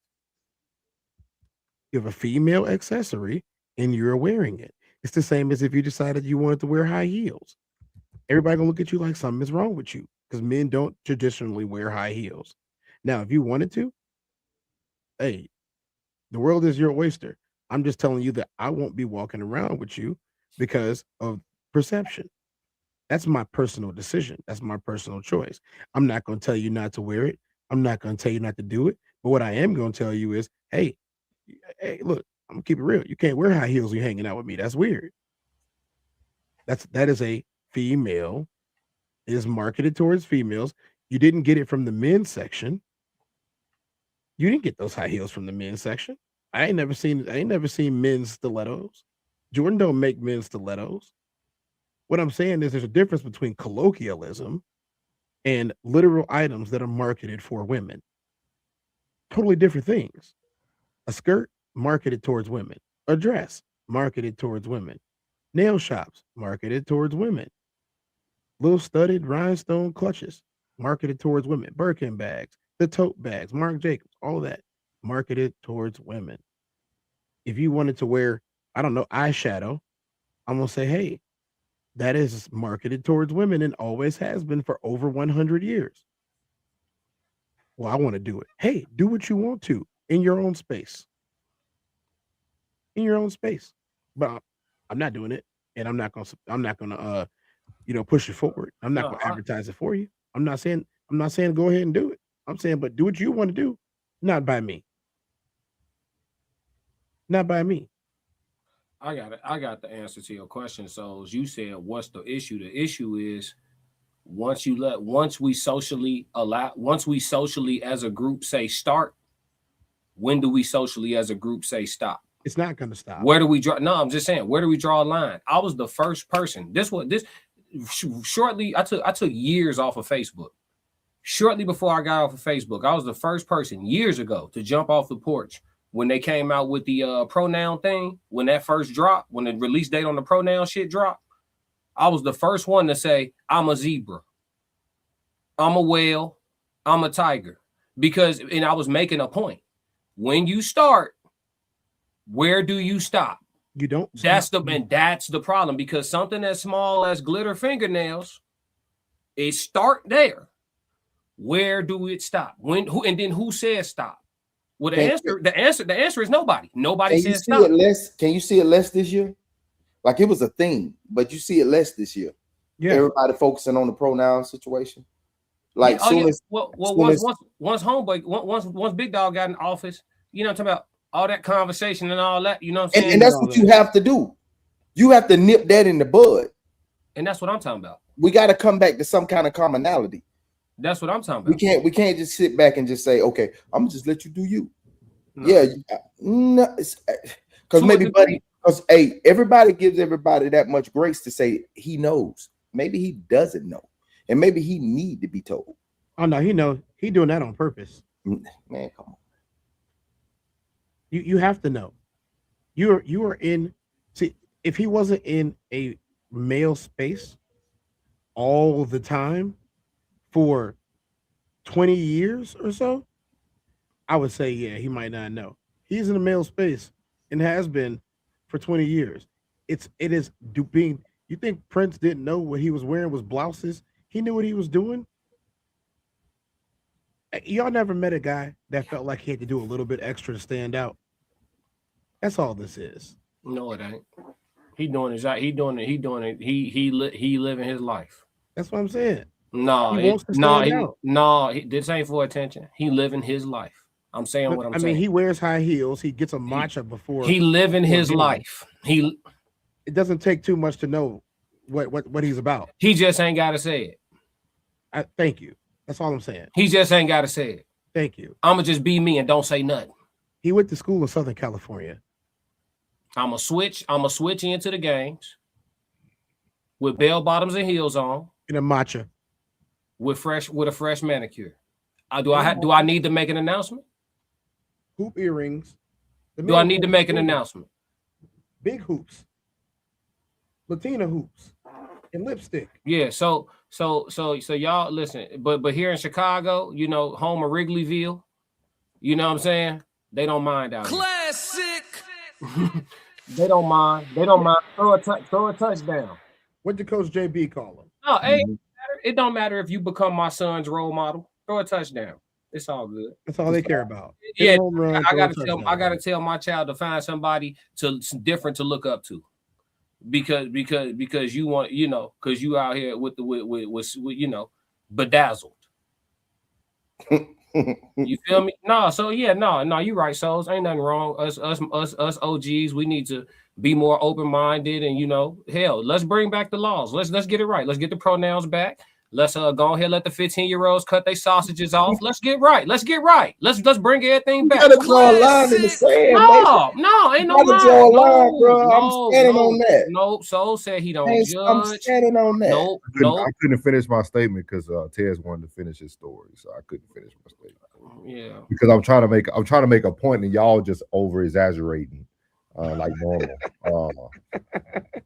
You have a female accessory and you're wearing it. It's the same as if you decided you wanted to wear high heels. Everybody gonna look at you like something is wrong with you because men don't traditionally wear high heels. Now, if you wanted to, hey, the world is your oyster. I'm just telling you that I won't be walking around with you because of perception. That's my personal decision. That's my personal choice. I'm not going to tell you not to wear it. I'm not going to tell you not to do it. But what I am going to tell you is, hey, look, I'm gonna keep it real. You can't wear high heels when you're hanging out with me. That's weird. That is a female. It is marketed towards females. You didn't get it from the men's section. You didn't get those high heels from the men's section. I ain't never seen men's stilettos. Jordan don't make men's stilettos. What I'm saying is there's a difference between colloquialism and literal items that are marketed for women. Totally different things. A skirt marketed towards women. A dress marketed towards women. Nail shops marketed towards women. Little studded rhinestone clutches marketed towards women. Birkin bags, the tote bags, Marc Jacobs, all that marketed towards women. If you wanted to wear, I don't know, eyeshadow, I'm going to say, hey, that is marketed towards women and always has been for over 100 years. Well, I want to do it. Hey, do what you want to in your own space. In your own space. But I'm not doing it. And I'm not gonna push it forward. I'm not gonna advertise it for you. I'm not saying go ahead and do it. I'm saying, but do what you want to do, not by me. Not by me. I got the answer to your question. So as you said, what's the issue? The issue is once we socially as a group say start, when do we socially as a group say stop? It's not going to stop. Where do we draw? No, I'm just saying, where do we draw a line? I was the first person. Shortly, I took years off of Facebook. Shortly before I got off of Facebook, I was the first person years ago to jump off the porch when they came out with the pronoun thing. When that first dropped, when the release date on the pronoun shit dropped, I was the first one to say, I'm a zebra, I'm a whale, I'm a tiger. And I was making a point. When you start, where do you stop? You don't. That's the problem, because something as small as glitter fingernails, it start there. Where do it stop? Who says stop? Well, the answer is nobody. Nobody says stop. Can you see it less this year? Like it was a thing, but you see it less this year. Yeah. Everybody focusing on the pronoun situation. Like once Big Dog got in office, you know what I'm talking about, all that conversation and all that, you know what I'm saying? And that's what you have to do. You have to nip that in the bud. And that's what I'm talking about. We got to come back to some kind of commonality. That's what I'm talking about. We can't just sit back and just say, okay, I'm gonna just let you do you. No. Yeah, no, because everybody gives everybody that much grace to say he knows. Maybe he doesn't know, and maybe he need to be told. Oh no, he know. He doing that on purpose. Man, come on. You have to know. You are in. See, if he wasn't in a male space all the time for 20 years or so, I would say, yeah, he might not know. He's in a male space and has been for 20 years. It is being. You think Prince didn't know what he was wearing was blouses? He knew what he was doing. Y'all never met a guy that felt like he had to do a little bit extra to stand out. That's all this is. No, it ain't. He doing his. He doing it. He doing it. He living his life. That's what I'm saying. No, He wants to stand out. This ain't for attention. He living his life. I'm saying what I'm saying. I mean, he wears high heels. He gets a matcha before. He living his life. It doesn't take too much to know what he's about. He just ain't got to say it. Thank you. That's all I'm saying. He just ain't got to say it. Thank you. I'ma just be me and don't say nothing. He went to school in Southern California. I'ma switch into the games with bell bottoms and heels on. In a matcha. With a fresh manicure. Do I need to make an announcement? Hoop earrings. Do I need to make an announcement? Big hoops. Latina hoops. And lipstick. Yeah, so y'all listen, but here in Chicago, you know, home of Wrigleyville, you know what I'm saying? They don't mind out Classic. They don't mind. Throw a touchdown. What did Coach JB call him? No, it don't matter if you become my son's role model. Throw a touchdown. It's all good. That's all they care about. Yeah, I gotta tell my child to find somebody different to look up to. Because you want, you know, because you out here with you know, bedazzled. You feel me? No, you're right, Souls. Ain't nothing wrong. Us OGs, we need to be more open-minded, and you know, hell, let's bring back the laws. Let's get it right. Let's get the pronouns back. Let's go ahead, let the 15-year-olds cut their sausages off. Let's get right. Let's bring everything back. You gotta draw a line in the sand. No, ain't no line. Draw a line, bro. I'm standing on that. Nope. Soul said he don't judge. I'm standing on that. Nope. I couldn't finish my statement because Tez wanted to finish his story, so I couldn't finish my statement. Yeah. Because I'm trying to make a point, and y'all just over exaggerating. Like normal.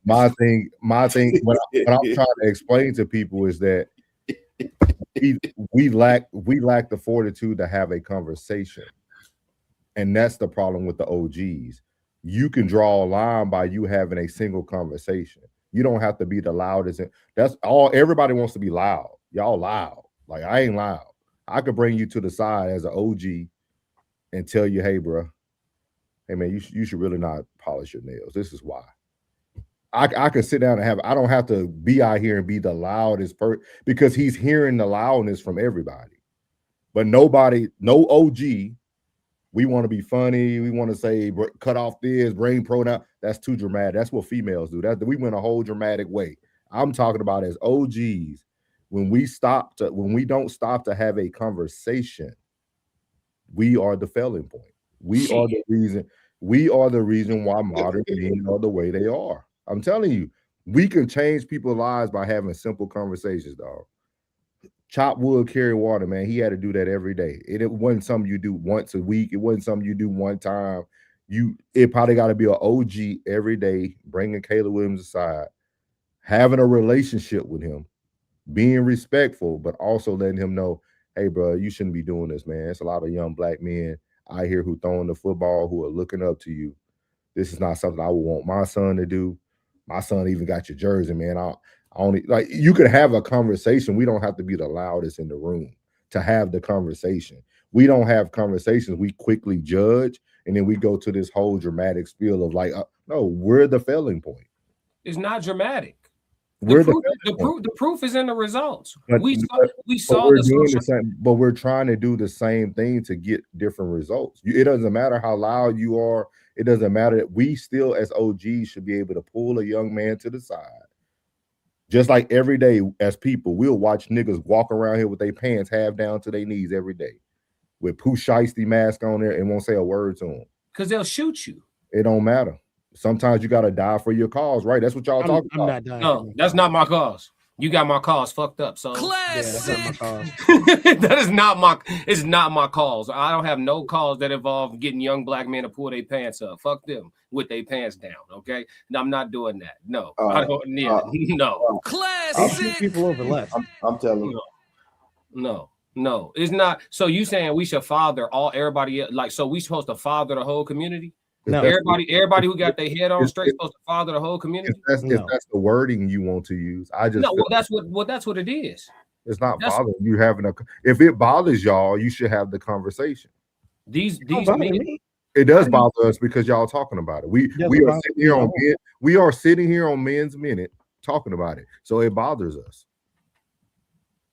My thing, what I'm trying to explain to people is that we lack the fortitude to have a conversation, and that's the problem with the OGs. You can draw a line by you having a single conversation. You don't have to be the loudest. That's all. Everybody wants to be loud. Y'all loud. Like, I ain't loud. I could bring you to the side as an OG and tell you, hey, bro. Hey, man, you should really not polish your nails. This is why. I can sit down and I don't have to be out here and be the loudest person, because he's hearing the loudness from everybody. But no OG, we want to be funny. We want to say, cut off this, bring pronoun. That's too dramatic. That's what females do. We went a whole dramatic way. I'm talking about as OGs, when we don't stop to have a conversation, we are the failing point. We are the reason why modern men are the way they are. I'm telling you, we can change people's lives by having simple conversations, dog. Chop wood, carry water, man. He had to do that every day. It wasn't something you do once a week. It wasn't something you do one time. It probably got to be an OG every day, bringing Caleb Williams aside, having a relationship with him, being respectful, but also letting him know, hey, bro, you shouldn't be doing this, man. It's a lot of young black men out here who throwing the football, who are looking up to you. This is not something I would want my son to do. My son even got your jersey, man. I only, like, you could have a conversation. We don't have to be the loudest in the room to have the conversation. We don't have conversations. We quickly judge, and then we go to this whole dramatic spiel of like, no, we're the failing point. It's not dramatic. The proof is in the results. But we're trying to do the same thing to get different results. It doesn't matter how loud you are. It doesn't matter. That we still, as OGs, should be able to pull a young man to the side. Just like every day as people, we'll watch niggas walk around here with their pants half down to their knees every day with Pooh Shiesty mask on there and won't say a word to them. Because they'll shoot you. It don't matter. Sometimes you got to die for your cause, right? That's what y'all talking about. No, that's not my cause. You got my cause fucked up, so Yeah, that's not my cause. that is not my. It's not my cause. I don't have no cause that involve getting young black men to pull their pants up. Fuck them with their pants down. Okay, no, I'm not doing that. No, I don't. Yeah, no. They shoot people over less. I'm telling you. No, it's not. So you saying we should father everybody else? Like, so we supposed to father the whole community? No. Everybody who got their head on straight supposed to father the whole community? If that's the wording you want to use, that's what it is. It's not bothering you having if it bothers y'all, you should have the conversation. These it does bother us because y'all talking about it. We are sitting here on Men's Minute talking about it, so it bothers us.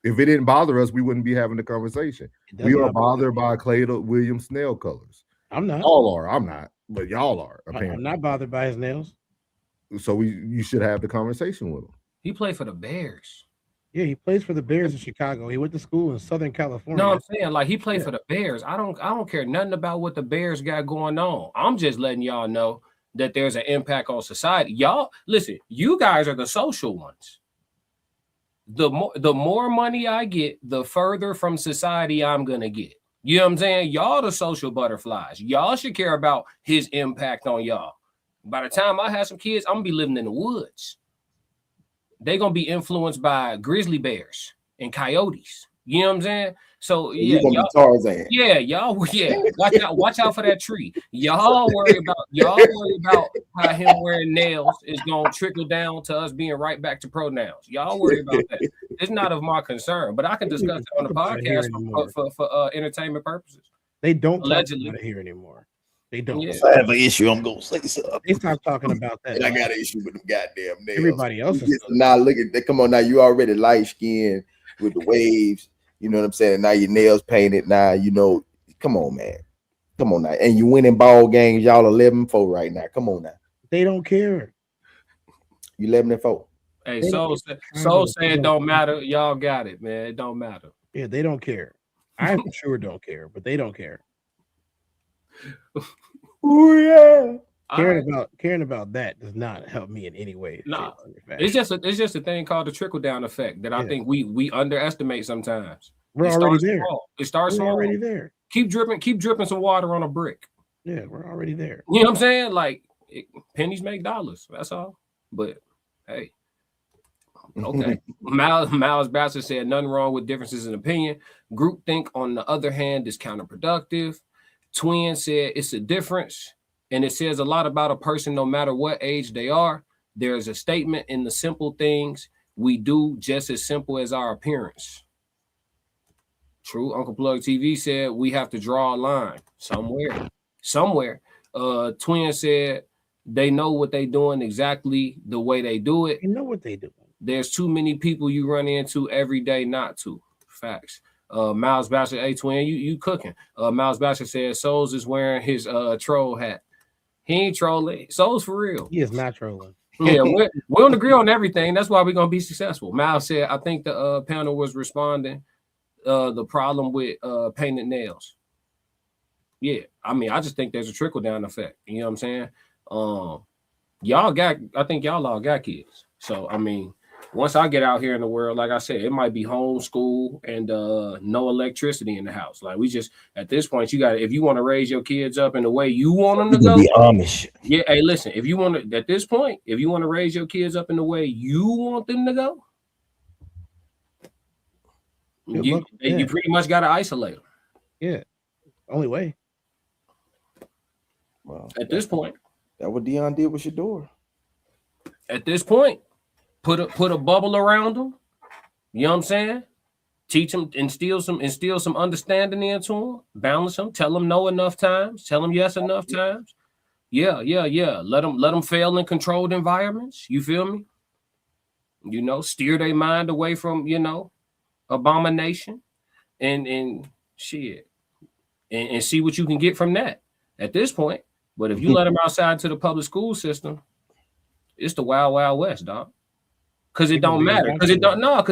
If it didn't bother us, we wouldn't be having the conversation. We are bothered by Clay Williams' nail colors. I'm not. Y'all are. I'm not. But y'all are. Apparently. I'm not bothered by his nails. So you should have the conversation with him. He played for the Bears. Yeah, he plays for the Bears in Chicago. He went to school in Southern California. No, I'm saying like he played for the Bears. I don't care nothing about what the Bears got going on. I'm just letting y'all know that there's an impact on society. Y'all listen. You guys are the social ones. The more money I get, the further from society I'm gonna get. You know what I'm saying? Y'all the social butterflies. Y'all should care about his impact on y'all. By the time I have some kids, I'm gonna be living in the woods. They're gonna be influenced by grizzly bears and coyotes. You know what I'm saying? So yeah, y'all. Watch out for that tree. Y'all worry about how him wearing nails is gonna trickle down to us being right back to pronouns. Y'all worry about that. It's not of my concern, but I can discuss it on the podcast for entertainment purposes. They don't allegedly talk about it here anymore. They don't. Yeah. If I have an issue, I'm gonna say something. They start talking about that. And I got an issue with them goddamn nails. Everybody else is now look at that. Come on now, you already light skinned with the waves. You know what I'm saying? Now your nails painted. Now you know. Come on, man. Come on now. And you winning ball games. Y'all 11-4 right now. Come on now. They don't care. You 11-4. Hey, Soul said it don't matter. Y'all got it, man. It don't matter. Yeah, they don't care. I for sure don't care, but they don't care. Oh yeah. Caring about that does not help me in any way. No, it's just a thing called the trickle down effect that I think we underestimate sometimes. We're already there. It starts small. Already there. Keep dripping some water on a brick. Yeah, we're already there. You know what I'm saying? Like pennies make dollars. That's all. But hey, okay. Miles Bassett said nothing wrong with differences in opinion. Groupthink, on the other hand, is counterproductive. Twin said it's a difference. And it says a lot about a person, no matter what age they are. There's a statement in the simple things we do, just as simple as our appearance. True. Uncle Plug TV said we have to draw a line somewhere. Twin said they know what they're doing exactly the way they do it. They know what they do. There's too many people you run into every day not to. Facts. Miles Bassett, hey Twin, you cooking. Miles Bassett said Souls is wearing his troll hat. He ain't trolling. Souls for real. He is not trolling. Yeah, we don't agree on everything. That's why we're gonna be successful. Miles said, I think the panel was responding the problem with painted nails. Yeah, I mean, I just think there's a trickle down effect. You know what I'm saying? I think y'all all got kids. So I mean, once I get out here in the world, like I said, it might be homeschool and no electricity in the house. Like we just at this point, if you want to raise your kids up in the way you want them to go, be Amish. Yeah, hey, listen, if you want to at this point, if you want to raise your kids up in the way you want them to go, you pretty much got to isolate them. Yeah, only way. Well, at this point, that's what Dion did with Shador. At this point. Put a bubble around them. You know what I'm saying? Teach them, instill some understanding into them. Balance them. Tell them no enough times. Tell them yes enough times. Yeah. Let them fail in controlled environments. You feel me? You know, steer their mind away from abomination, and shit, and see what you can get from that. At this point, but if you let them outside to the public school system, it's the wild, wild west, dog. Because it don't matter. Because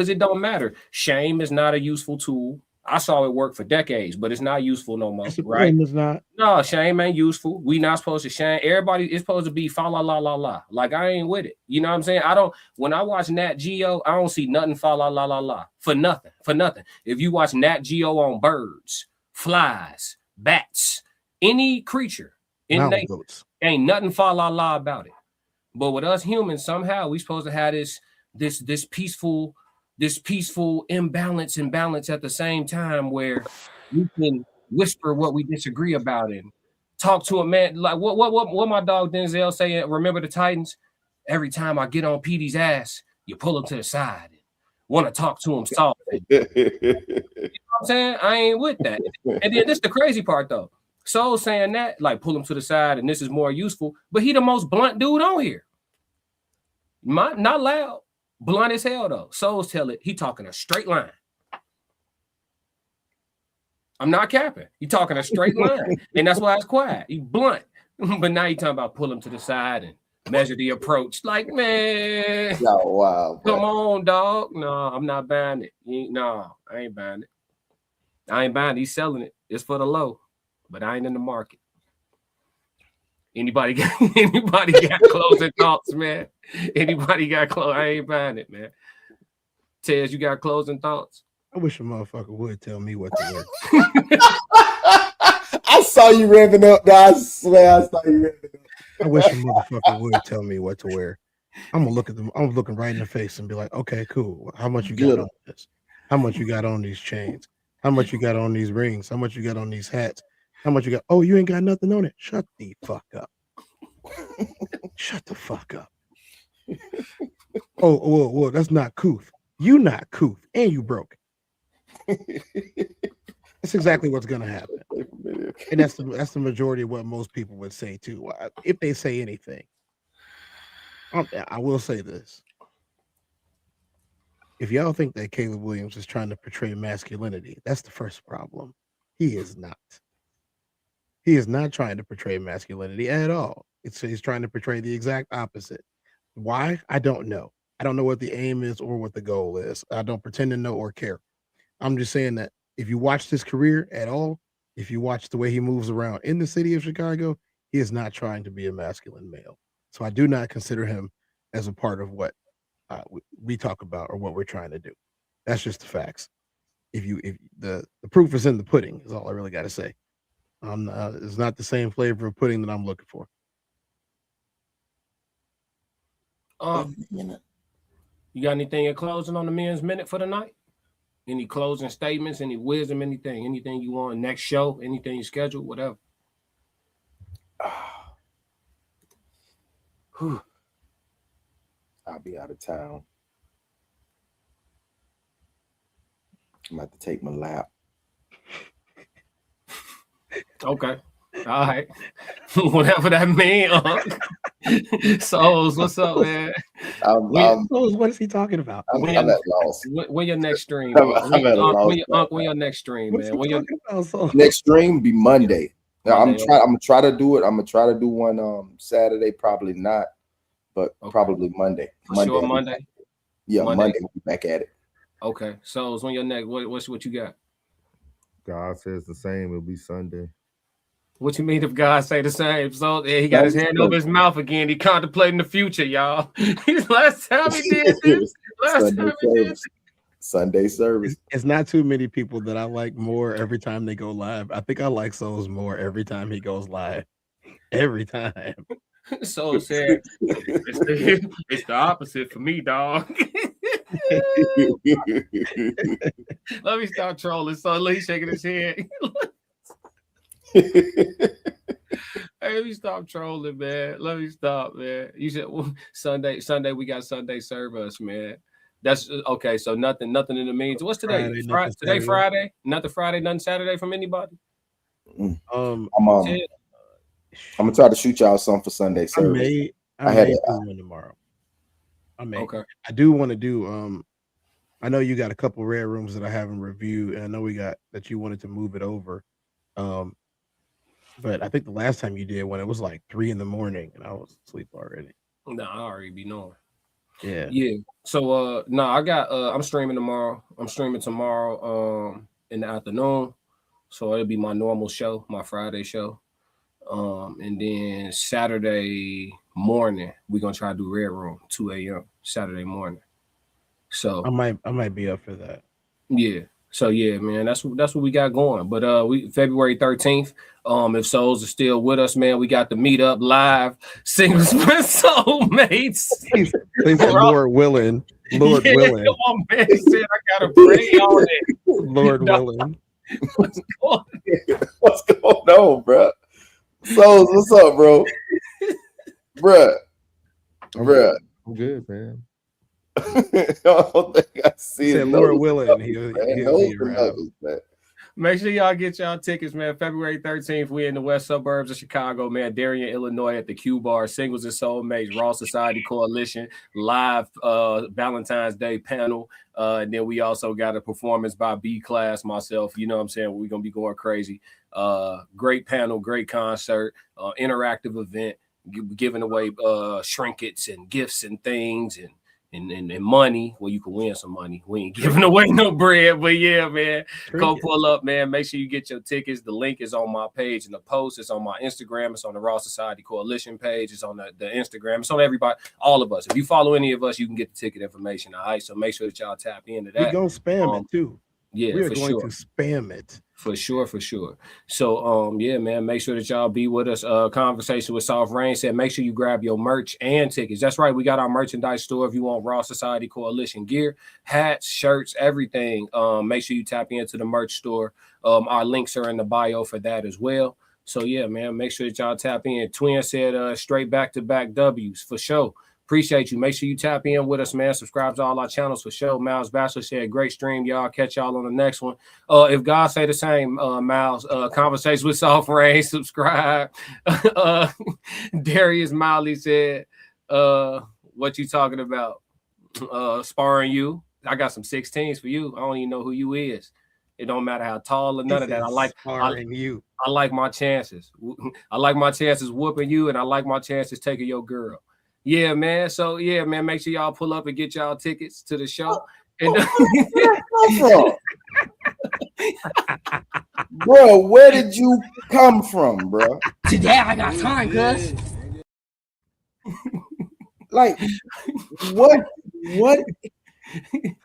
it don't matter. Shame is not a useful tool. I saw it work for decades, but it's not useful no more, right? Discipline is not. No, shame ain't useful. We not supposed to shame. Everybody is supposed to be fa la la la la. Like I ain't with it. You know what I'm saying? I don't. When I watch Nat Geo, I don't see nothing fa la la la la for nothing. For nothing. If you watch Nat Geo on birds, flies, bats, any creature in nature, ain't nothing fa la la about it. But with us humans, somehow we supposed to have this peaceful imbalance and balance at the same time where we can whisper what we disagree about and talk to a man like what my dog Denzel saying. Remember the Titans? Every time I get on Petey's ass, you pull him to the side and want to talk to him soft. You know what I'm saying? I ain't with that. And then this the crazy part though. Soul saying that, like pull him to the side and this is more useful, but he the most blunt dude on here. Not loud. Blunt as hell though. Souls tell it. He talking a straight line. I'm not capping. He talking a straight line, and that's why it's quiet. He blunt, but now he talking about pull him to the side and measure the approach. Like man, oh, wow, come on, dog. No, I'm not buying it. No, I ain't buying it. I ain't buying it. He's selling it. It's for the low, but I ain't in the market. Anybody got closing thoughts, man? Anybody got close? I ain't buying it, man. Tez, you got closing thoughts? I wish a motherfucker would tell me what to wear. I saw you revving up, guys. I swear I saw you revving up. I wish a motherfucker would tell me what to wear. I'm gonna look at them. I'm looking right in the face and be like, okay, cool. How much you got on this? How much you got on these chains? How much you got on these rings? How much you got on these hats? How much you got? Oh, you ain't got nothing on it. Shut the fuck up. Shut the fuck up. Oh, that's not couth. You not couth, and you broke. That's exactly what's gonna happen, and that's the majority of what most people would say too, if they say anything. I will say this: if y'all think that Caleb Williams is trying to portray masculinity, that's the first problem. He is not. He is not trying to portray masculinity at all. He's trying to portray the exact opposite. Why? I don't know. I don't know what the aim is or what the goal is. I don't pretend to know or care. I'm just saying that if you watch his career at all, if you watch the way he moves around in the city of Chicago, he is not trying to be a masculine male. So I do not consider him as a part of what we talk about or what we're trying to do. That's just the facts. If the proof is in the pudding, is all I really got to say. It's not the same flavor of pudding that I'm looking for. You got anything in closing on the Men's Minute for the night? Any closing statements, any wisdom, anything you want, next show, anything you schedule, whatever. I'll be out of town. I'm about to take my lap. Okay. All right. Whatever that means. Souls, what's up, man? What is he talking about? I'm at loss. When your next stream? I'm at a loss. When your next stream, man? Next stream be Monday. Now, I'm gonna try to do it. I'm gonna try to do one Saturday, probably not, but probably Monday. Sure, Monday. Yeah, Monday we'll be back at it. Okay. So when your next, what you got? God says the same. It'll be Sunday. What you mean if God say the same? So he got his hand over his mouth again. He contemplating the future, y'all. Last time he did this. Sunday service. It's not too many people that I like more every time they go live. I think I like Souls more every time he goes live. Every time. Soul said, it's the opposite for me, dog. Let me stop trolling. So he's shaking his head. Hey, let me stop trolling, man. Let me stop, man. You said Sunday. We got Sunday service, man. That's okay. So nothing in the means. What's today? Today Friday. Nothing Friday. Nothing Saturday from anybody. I'm gonna try to shoot y'all something for Sunday service. I may do one tomorrow. Okay. I do want to do. I know you got a couple rare rooms that I haven't reviewed, and I know we got that you wanted to move it over. But I think the last time you did one, it was like 3 a.m, and I was asleep already. No, I already be knowing. Yeah. So I got I'm streaming tomorrow. I'm streaming tomorrow. in the afternoon. So it'll be my normal show, my Friday show. And then Saturday morning, we're gonna try to do Red Room, 2 a.m. Saturday morning. So I might be up for that. Yeah. So yeah, man, that's what we got going. But we February 13th. If souls are still with us, man, we got the meet up live singles with soulmates. They said Lord willing. Lord willing. Come on, man. He said I gotta pray on it. Lord willing. What's going on, bro? Souls, what's up, bro? Bruh. I'm good, man. I don't think I see it. Lord willing, he'll be around. Make sure y'all get y'all tickets, man. February 13th, we in the west suburbs of Chicago, man. Darien, Illinois at the Q Bar, Singles and Soulmates, Raw Society Coalition, live Valentine's Day panel. And then we also got a performance by B-Class, myself. You know what I'm saying? We're going to be going crazy. Great panel, great concert, interactive event, giving away trinkets and gifts and things and money. Well, you can win some money. We ain't giving away no bread, but yeah, man, go pull up, man. Make sure you get your tickets. The link is on my page in the post. It's on my Instagram. It's on the Raw Society Coalition page. It's on the Instagram. It's on everybody, all of us. If you follow any of us, you can get the ticket information. All right, so make sure that y'all tap into that. We're gonna spam it too. Yeah, we are going to spam it. For sure. So, yeah, man, make sure that y'all be with us. Conversation with Soft Rain said, make sure you grab your merch and tickets. That's right. We got our merchandise store. If you want Raw Society Coalition gear, hats, shirts, everything, make sure you tap into the merch store. Our links are in the bio for that as well. So, yeah, man, make sure that y'all tap in. Twin said straight back-to-back W's for sure. Appreciate you. Make sure you tap in with us, man. Subscribe to all our channels for sure. Miles Bachelor said, great stream, y'all. Catch y'all on the next one. If God say the same, Miles, Conversation with Soft Rain, subscribe. Darius Miley said, what you talking about? Sparring you. I got some 16s for you. I don't even know who you is. It don't matter how tall or none of that. I like you. I like my chances. I like my chances whooping you, and I like my chances taking your girl. Yeah, man. So, yeah, man, make sure y'all pull up and get y'all tickets to the show. Bro, where did you come from, bro? Today I got time, cuz. Like, what?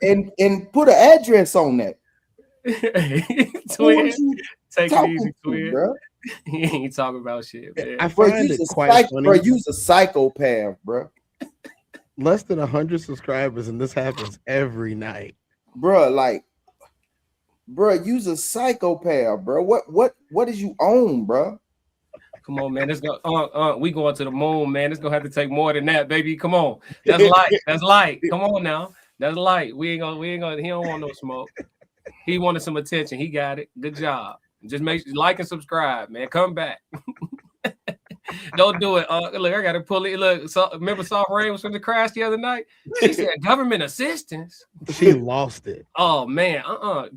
And put an address on that. Twin, take it easy, Twin. Bro. He ain't talking about shit, man. I find it quite funny. Bro, you's a psychopath, bro. Less than 100 subscribers, and this happens every night, bro. Like, bro, you's a psychopath, bro. What did you own, bro? Come on, man. Let's go. We going to the moon, man. It's gonna have to take more than that, baby. Come on. That's light. That's light. Come on now. That's light. We ain't gonna. He don't want no smoke. He wanted some attention. He got it. Good job. Just make sure like and subscribe, man. Come back. Don't do it. Look, I gotta pull it. Look, remember Soft Rain was from the crash the other night? She said government assistance. She lost it. Oh man,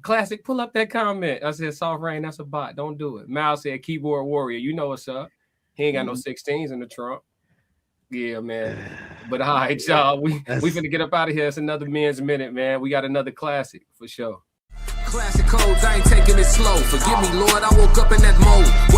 Classic, pull up that comment. I said Soft Rain, that's a bot. Don't do it. Mal said keyboard warrior. You know what's up. He ain't got no 16s in the trunk. Yeah, man. But all right, y'all. We finna get up out of here. It's another Men's Minute, man. We got another classic for sure. Classic codes, I ain't taking it slow. Forgive me, Lord, I woke up in that mode.